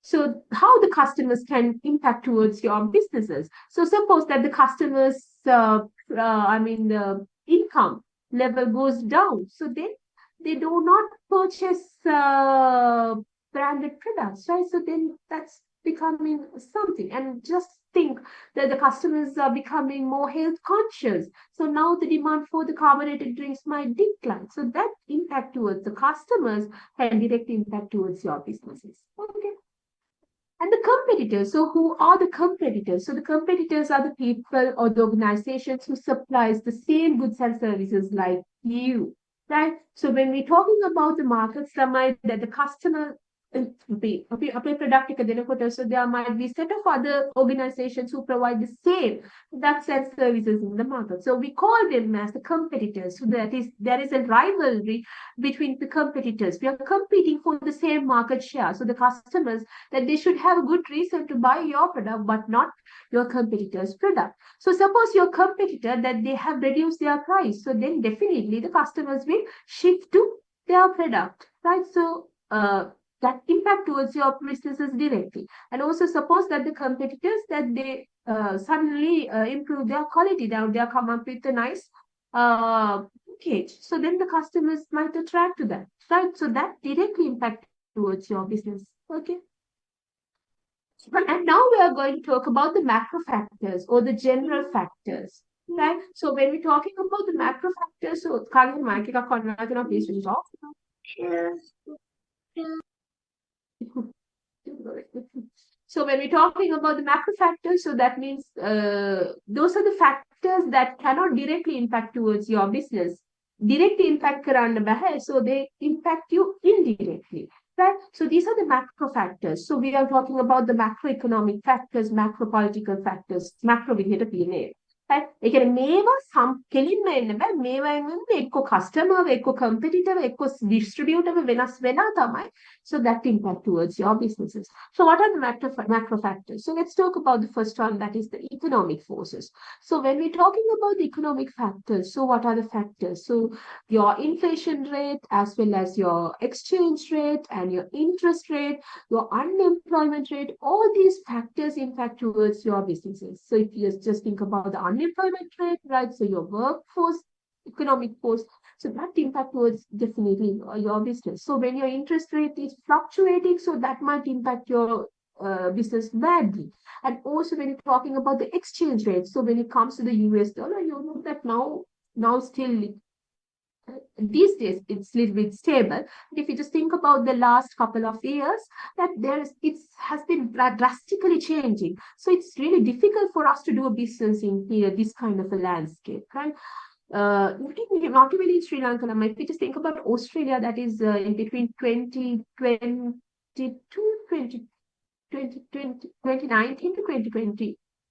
So how the customers can impact towards your businesses. So suppose that the customers, the income level goes down. So then they do not purchase branded products, right? So then that's becoming something. And just think that the customers are becoming more health conscious. So now the demand for the carbonated drinks might decline. So that impact towards the customers can direct impact towards your businesses. Okay. And the competitors. So who are the competitors? So the competitors are the people or the organizations who supplies the same goods and services like you, right? So when we're talking about the market, that the customer අපේ product එක දෙනකොට so there might be set of other organizations who provide the same products and services in the market. So we call them as the competitors. So there is a rivalry between the competitors. We are competing for the same market share. So the customers that they should have a good reason to buy your product, but not your competitor's product. So suppose your competitor that they have reduced their price. So then definitely the customers will shift to their product, right? So that impact towards your businesses directly. And also suppose that the competitors that they suddenly improve their quality down, they come up with a nice package. So then the customers might attract to that, right? So that directly impact towards your business. Okay. And now we are going to talk about the macro factors or the general factors, right? So when we're talking about the macro factors, so Karen, mic එක කන්න නැතිනම් please switch it off. So when we're talking about the macro factors, so that means those are the factors that cannot directly impact towards your business. Directly impact කරන්න බැහැ, so they impact you indirectly, right? So these are the macro factors. So we are talking about the macroeconomic factors, macro political factors, macro විදිහට තියෙන්නේ. Right? ඒ කියන්නේ මේවා කෙලින්ම එන්න බෑ. මේවා එන්නේ එක්ක customer, එක්ක competitor, එක්ක distributor වෙනස් වෙනා තමයි. So that impact towards your businesses. So what are the macro factors? So let's talk about the first one, that is the economic forces. So when we're talking about the economic factors, so what are the factors? So your inflation rate, as well as your exchange rate and your interest rate, your unemployment rate, all these factors impact towards your businesses. So if you just think about the unemployment rate, right? So your workforce, economic force, so that impact towards definitely your business. So when your interest rate is fluctuating, so that might impact your business badly. And also when you're talking about the exchange rate, so when it comes to the US dollar, you know that now still these days it's a little bit stable. But if you just think about the last couple of years, that it has been drastically changing. So it's really difficult for us to do a business in here, this kind of a landscape, right? Not even in Sri Lanka. If you just think about Australia, that is in between 2019 to 2022.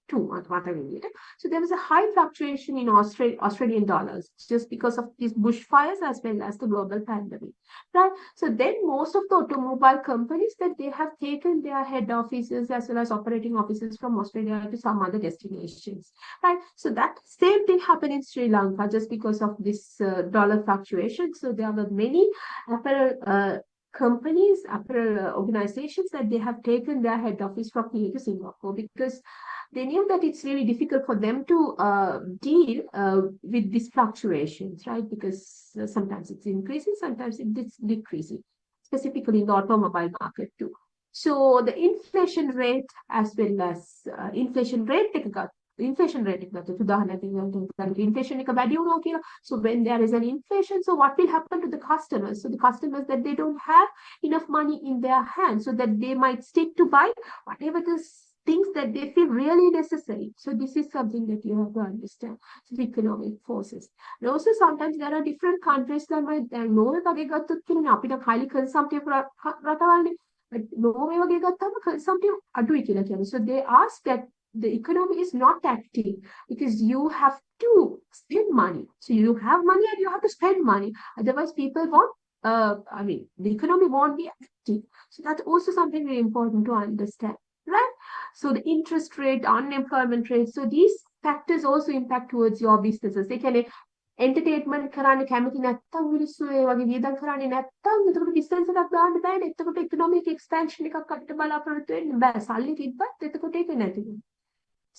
So there was a high fluctuation in Australian dollars just because of these bushfires as well as the global pandemic, right? So then most of the automobile companies that they have taken their head offices as well as operating offices from Australia to some other destinations, right? So that same thing happened in Sri Lanka just because of this dollar fluctuation. So there were many apparel companies, apparel organizations that they have taken their head office from here to Singapore because they knew that it's really difficult for them to deal with these fluctuations, right? Because sometimes it's increasing, sometimes it's decreasing, specifically in the automobile market too. So the inflation rate as well as inflation rate inflation rate inflation so when there is an inflation, so what will happen to the customers? So the customers that they don't have enough money in their hands, so that they might stick to buy whatever the things that they feel really necessary. So this is something that you have to understand. So the economic forces. And also sometimes there are different countries that might know highly consumptive but Norway වගේ ගත්තම consumptive අඩුයි කියලා කියනවා. So they ask that the economy is not active because you have to spend money. So you have money and you have to spend money. Otherwise, people won't. The economy won't be active. So that's also something very important to understand, right? So the interest rate, unemployment rate. So these factors also impact towards your businesses. They can entertainment කරන්න කැමති නැත්තම් මිනිස්සු ඒ වගේ වියදම් කරන්නේ නැත්තම් එතකොට business එකක් දාන්න බෑනේ. එතකොට ඉකනොමික් එක්ස්පැන්ෂන් එකක් අපිට බලාපොරොත්තු වෙන්න බෑ. සල්ලි තිබ්බත් එතකොට ඒක නැති වෙනවා.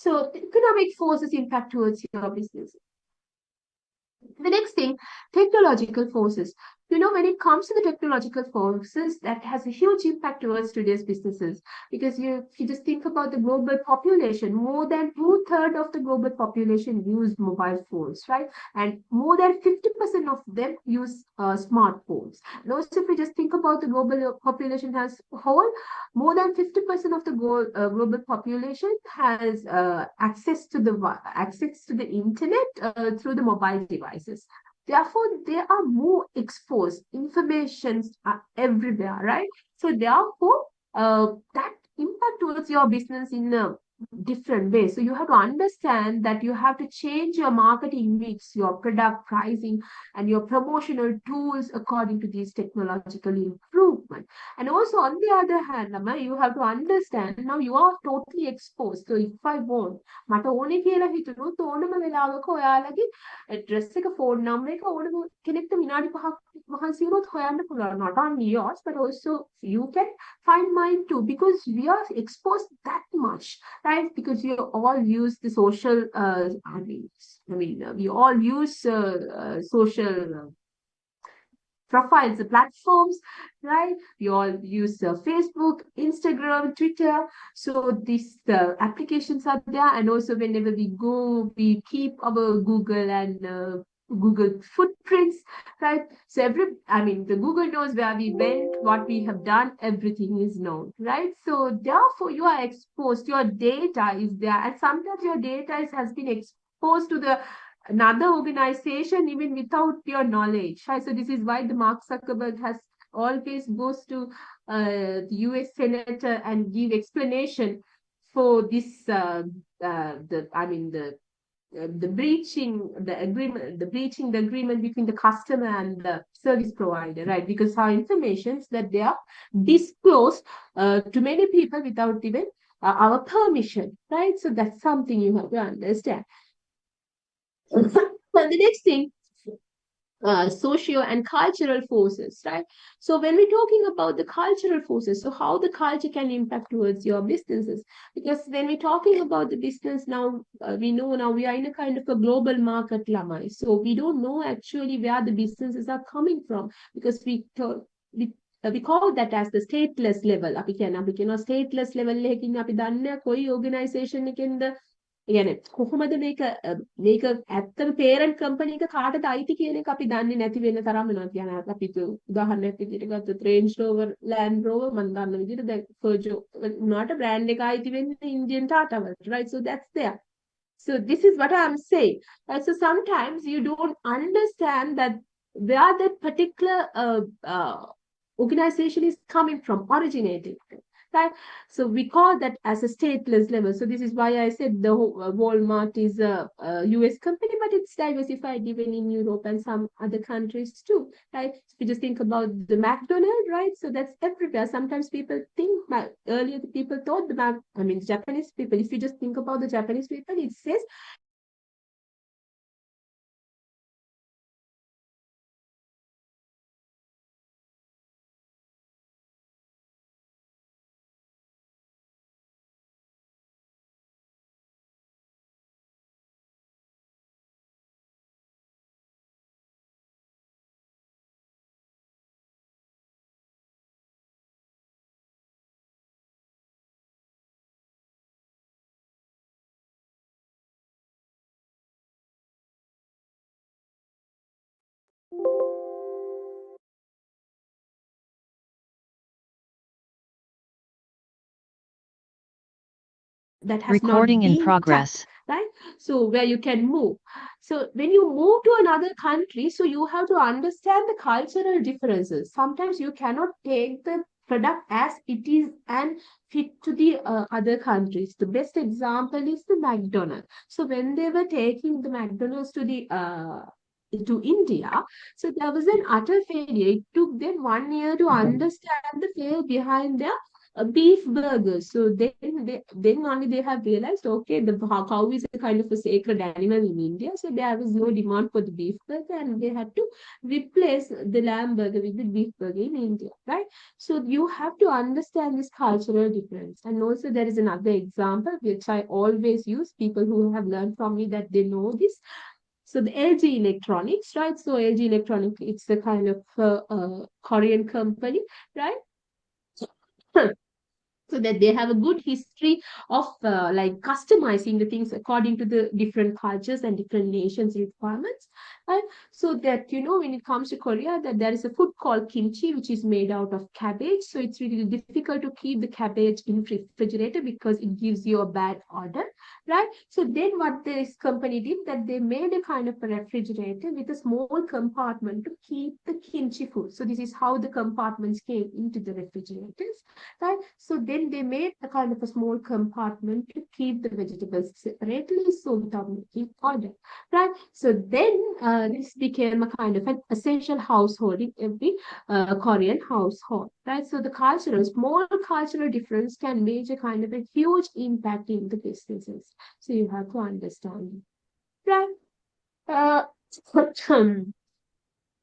So economic forces impact towards your business. The next thing, technological forces. When it comes to the technological forces, that has a huge impact towards today's businesses. Because if you just think about the global population, more than 2/3 of the global population use mobile phones, right? And more than 50% of them use smartphones. And also, if we just think about the global population as a whole, more than 50% of the global population has access to the internet through the mobile devices. Therefore, they are more exposed. Informations are everywhere, right? So therefore, that impact towards your business in a different way. So you have to understand that you have to change your marketing mix, your product pricing, and your promotional tools according to these technological improvement. And also, on the other hand, you have to understand now you are totally exposed. So if I want, මට ඕනේ කියලා හිතුනොත් ඕනම වෙලාවක ඔයාලගේ address එක phone number එක ඕනම කෙනෙක්ට විනාඩි 5ක් මහන්සි වුණොත් හොයන්න පුළුවන්. Not only yours, but also you can find mine too, because we are exposed that much, right? Because we all use the social, we all use social profiles, the platforms, right? We all use Facebook, Instagram, Twitter. So these applications are there, and also whenever we go, we keep our Google and Google footprints, right? So the Google knows where we went, what we have done, everything is known, right? So therefore you are exposed, your data is there, and sometimes your data has been exposed to the another organization even without your knowledge, right? So this is why the Mark Zuckerberg has always goes to the US senator and give explanation for this breaching the agreement between the customer and the service provider, right? Because our informations that they are disclosed to many people without even our permission, right? So that's something you have to understand. And the next thing, socio and cultural forces, right? So when we're talking about the cultural forces, so how the culture can impact towards your businesses, because when we're talking about the business now, we know now we are in a kind of a global market, Lamai. So we don't know actually where the businesses are coming from, because we call that as the stateless level. අපි කියන stateless level එකකින් අපි දන්නේ කොයි organization එකෙන්ද يعني කොහොමද මේක ඇත්තම parent company එක කාටද අයිති කියන එක අපි දන්නේ නැති වෙන තරම් වෙනවා කියන අපි උදාහරණයක් විදිහට ගත්තොත් Range Rover, Land Rover මම දන්න විදිහට දැන් Peugeot උනාට brand එක අයිති වෙන්නේ Indian Tata වලට, right? So that's there. So this is what I'm saying. So sometimes you don't understand that where that particular organization is coming from, originating. Right? So we call that as a stateless level. So this is why I said the Walmart is a US company, but it's diversified even in Europe and some other countries too, right? So we just think about the McDonald's, right? So that's everywhere. Sometimes people think, earlier the people thought Japanese people, if you just think about the Japanese people, it says that has not Recording in been progress. tapped, right? So where you can move. So when you move to another country, so you have to understand the cultural differences. Sometimes you cannot take the product as it is and fit to the other countries. The best example is the McDonald's. So when they were taking the McDonald's to India, so there was an utter failure. It took them 1 year to understand the fail behind their beef burgers. So then only they have realized, okay, the cow is a kind of a sacred animal in India. So there was no demand for the beef burger, and they had to replace the lamb burger with the beef burger in India, right? So you have to understand this cultural difference. And also there is another example which I always use. People who have learned from me that they know this. So the LG Electronics, right? So LG Electronics, it's a kind of Korean company, right? So that they have a good history of like customizing the things according to the different cultures and different nations requirements, right? So that, you know, when it comes to Korea, that there is a food called kimchi, which is made out of cabbage. So it's really difficult to keep the cabbage in refrigerator because it gives you a bad odor, right? So then what this company did, that they made a kind of a refrigerator with a small compartment to keep the kimchi food. So this is how the compartments came into the refrigerators, right? So then they made a kind of a small compartment to keep the vegetables separately, so without making order, right? So then this became a kind of an essential household in every Korean household, right? So the small cultural difference can make a kind of a huge impact in the businesses. So you have to understand, right? Uh,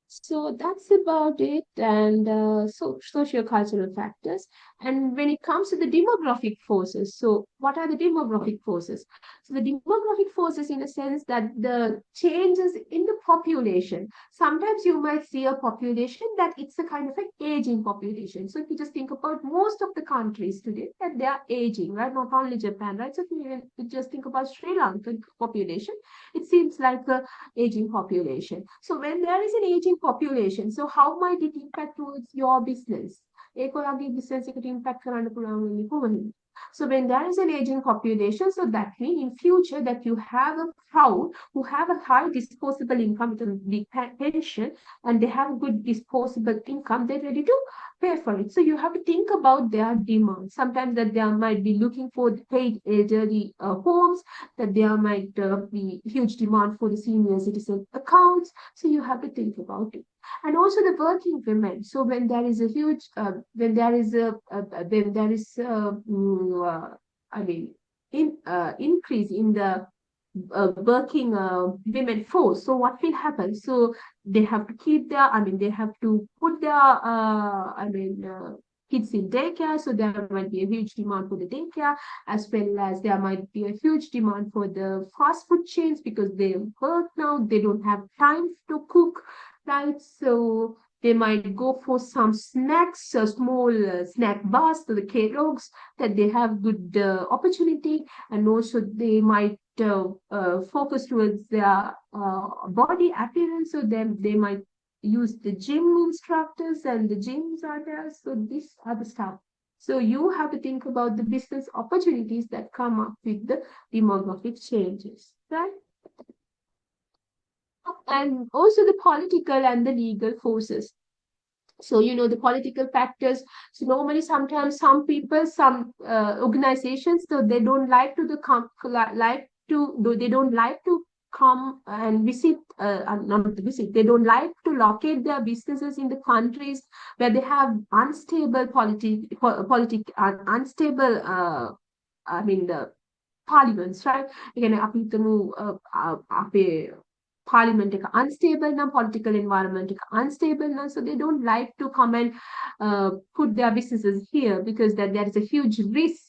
so that's about it, and so socio-cultural factors. And when it comes to the demographic forces, so what are the demographic forces? So the demographic forces, in a sense, that the changes in the population. Sometimes you might see a population that it's a kind of an aging population. So if you just think about most of the countries today, that they are aging, right? Not only Japan, right? So if you just think about Sri Lankan population, it seems like a aging population. So when there is an aging population, so how might it impact towards your business? ඒකෝයාගේ business එකට impact කරන්න පුළුවන් වෙන්නේ කොහොමද? So when there is an aging population, so that means in future that you have a crowd who have a high disposable income with a big pension, and they have a good disposable income, they're ready to pay for it. So you have to think about their demand. Sometimes that they might be looking for the paid elderly homes, that there might be huge demand for the senior citizen accounts. So you have to think about it. And also the working women. So when there is a huge, when there is I mean, increase in the working women force. So what will happen? So they have to keep their, they have to put their, kids in daycare. So there might be a huge demand for the daycare, as well as there might be a huge demand for the fast food chains because they work now, they don't have time to cook, right? So they might go for some snacks, small snack bars to the Kellogg's, that they have good opportunity, and also they might focus towards their body appearance. So then they might use the gym instructors, and the gyms are there. So these are the stuff. So you have to think about the business opportunities that come up with the demographic changes, right? And also the political and the legal forces. So, you know, the political factors. So normally sometimes some people, some organizations, so they don't like to they don't like to come and visit, not visit, they don't like to locate their businesses in the countries where they have unstable unstable the parliaments, right? Again, parliament unstable now, political environment unstable now, so they don't like to come and put their businesses here because that there is a huge risk.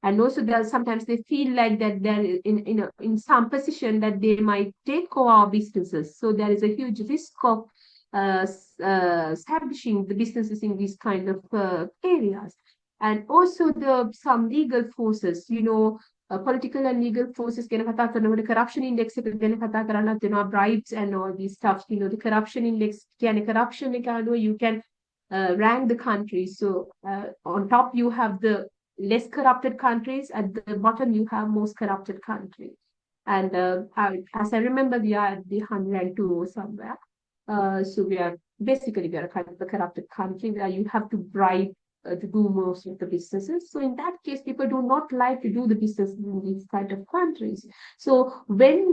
And also there sometimes they feel like that they're in some position that they might take over our businesses. So there is a huge risk of establishing the businesses in these kind of areas. And also some legal forces, you know, political and legal forces ගැන කතා කරනකොට corruption index එක ගැන කතා කරන්නත් වෙනවා, bribes and all these stuff. You know, the corruption index කියන්නේ corruption එක අනුව you can rank the country. So on top you have the less corrupted countries. At the bottom, you have most corrupted countries. And as I remember, we are at the 102 or somewhere. So we are basically we are a kind of a corrupted country where you have to bribe to do most of the businesses. So in that case, people do not like to do the business in these kind of countries. So when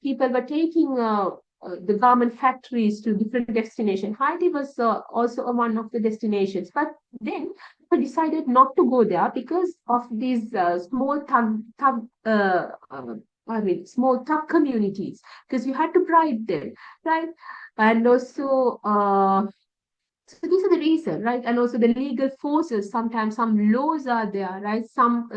people were taking the garment factories to different destinations, Haiti was also one of the destinations. But then people decided not to go there because of these small thug communities, because you had to bribe them, right? And also, so these are the reason, right? And also the legal forces. Sometimes some laws are there, right? Some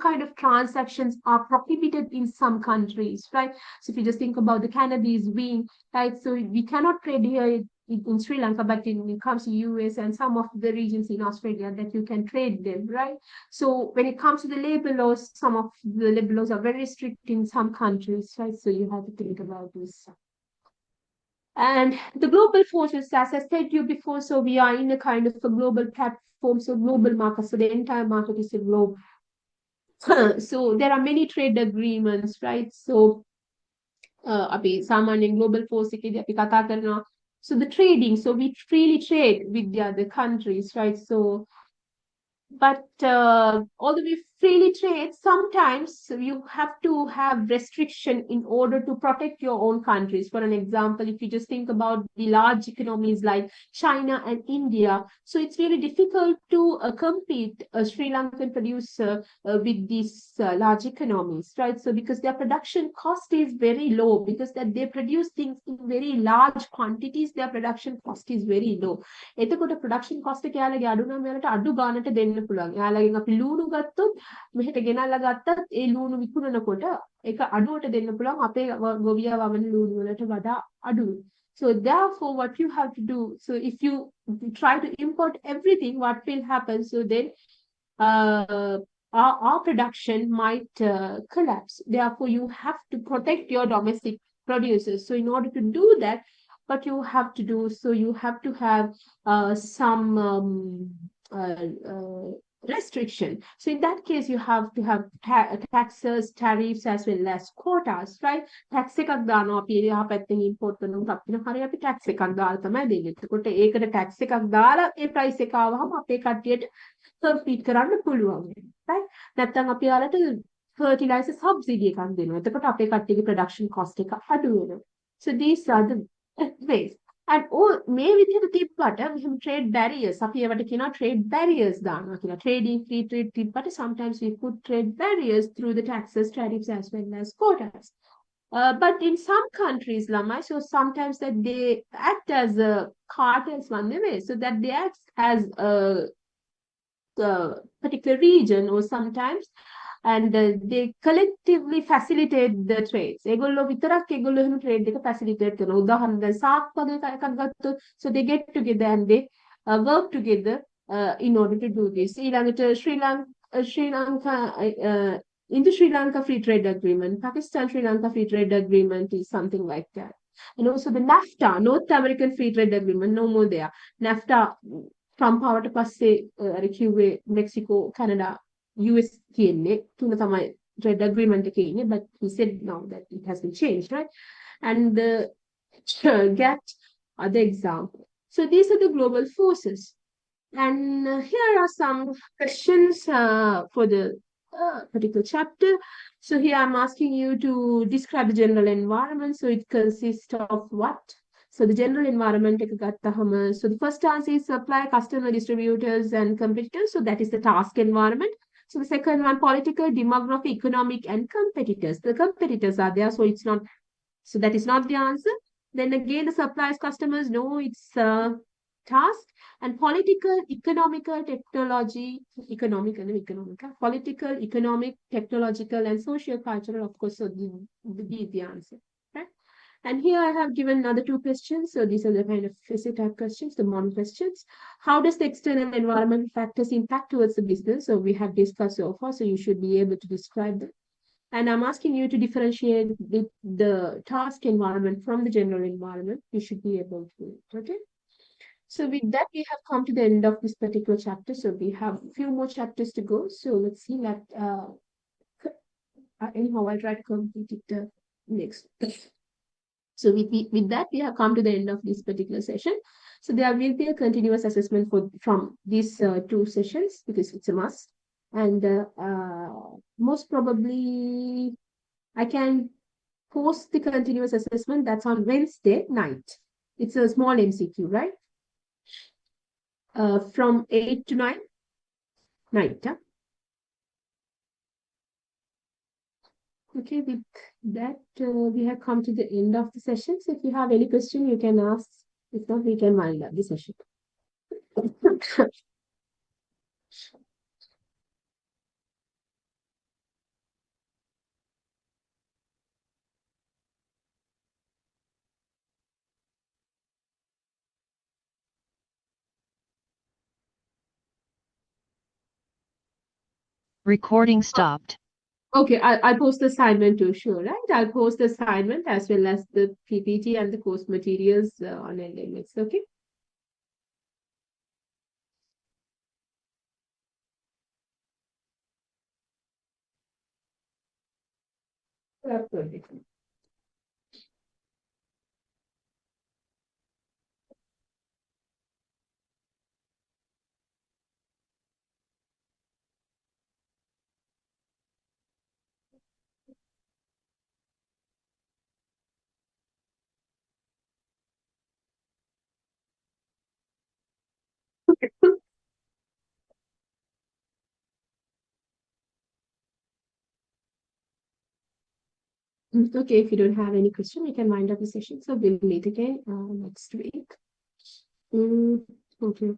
kind of transactions are prohibited in some countries, right? So if you just think about the cannabis being, right? So we cannot trade here in Sri Lanka, but when it comes to US and some of the regions in Australia that you can trade them, right? So when it comes to the labor laws, some of the labor laws are very strict in some countries, right? So you have to think about this. And the global forces, as I said to you before, so we are in a kind of a global platform, so global market, so the entire market is a globe. So there are many trade agreements, right? So අපි සාමාන්‍යයෙන් global force එකේදී අපි කතා කරනවා. So the trading, so we freely trade with the other countries, right? So but although we freely trade, sometimes you have to have restriction in order to protect your own countries. For an example, if you just think about the large economies like China and India, so it's really difficult to compete a Sri Lankan producer with these large economies, right? So because their production cost is very low, because that they produce things in very large quantities, their production cost is very low. එතකොට production cost එක යාලගේ අඩු නම් යාලට අඩු ගානට දෙන්න පුළුවන්. යාලගෙන් අපි ලූණු ගත්තොත් මෙහෙට ගෙනල්ලා ගත්තත් ඒ ලූණු විකුණනකොට ඒක අඩුවට දෙන්න පුළුවන් අපේ ගොවියා වවන ලූණු වලට වඩා අඩුයි. So therefore what you have to do, so if you try to import everything, what will happen? So then our production might collapse. Therefore you have to protect your domestic producers. So in order to do that, what you have to do, so you have to have some restriction. So in that case, you have to have taxes, tariffs, as well as quotas, right? Tax එකක් දානවා අපි එහා පැත්තෙන් import කරනකොට අපිට හරිය අපි tax එකක් දාලා තමයි දෙන්නේ. එතකොට ඒකට tax එකක් දාලා ඒ price එක ආවහම අපේ කට්ටියට compete කරන්න පුළුවන්. right? නැත්නම් අපි යාලට fertilizer subsidy එකක් දෙනවා. එතකොට අපේ කට්ටියගේ production cost එක අඩු වෙනවා. So these are the ways. And මේ විදිහට තිබ්බට මෙහෙම trade barriers අපි ඒවට කියනවා trade barriers දානවා කියලා. Trading free trade තිබ්බට sometimes we put trade barriers through the taxes, tariffs, as well as quotas. But in some countries, Lamai, so sometimes that they act as cartels one way, so that they act as a particular region, or sometimes and they collectively facilitate the trades. ඒගොල්ලෝ විතරක් ඒගොල්ලෝ එහෙම trade එක facilitate කරනවා. උදාහරණ දැන් සාක් වගේ එකක් ගත්තොත්, so they get together and they work together in order to do this. ඊළඟට Sri Lanka in the Sri Lanka Free Trade Agreement, Pakistan Sri Lanka Free Trade Agreement is something like that. And also the NAFTA, North American Free Trade Agreement, no more there. NAFTA Trump ආවට පස්සේ අර කිව්වේ Mexico, Canada, US තියෙන්නේ තුන තමයි trade agreement එකේ ඉන්නේ, but he said now that it has been changed, right? And get other example. So these are the global forces. And here are some questions for the particular chapter. So here I'm asking you to describe the general environment. So it consists of what? So the general environment, so the first answer is supply, customer, distributors, and competitors. So that is the task environment. So the second one, political, demographic, economic, and competitors. The competitors are there, so it's not. So that is not the answer. Then again, the suppliers, customers, no, it's task. And political, economical, political, economic, technological, and socio-cultural, of course, so the answer. And here I have given another two questions. So these are the kind of essay type questions, the model questions. How does the external environmental factors impact towards the business? So we have discussed so far, so you should be able to describe them. And I'm asking you to differentiate the task environment from the general environment. You should be able to, okay? So with that, we have come to the end of this particular chapter. So we have a few more chapters to go. So let's see that. Anyhow, I'll try to complete it next. So with that, we have come to the end of this particular session. So there will be a continuous assessment from these two sessions because it's a must. And most probably, I can post the continuous assessment that's on Wednesday night. It's a small MCQ, right? From 8 to 9 night. Huh? Okay, with that, we have come to the end of the session. So if you have any question, you can ask. If not, we can wind up the session. Recording stopped. Okay, I'll post the assignment too, sure, right? I'll post the assignment as well as the PPT and the course materials on LMS, okay? Absolutely. Okay, if you don't have any question, we can wind up the session. So we'll meet again next week. Mm, okay.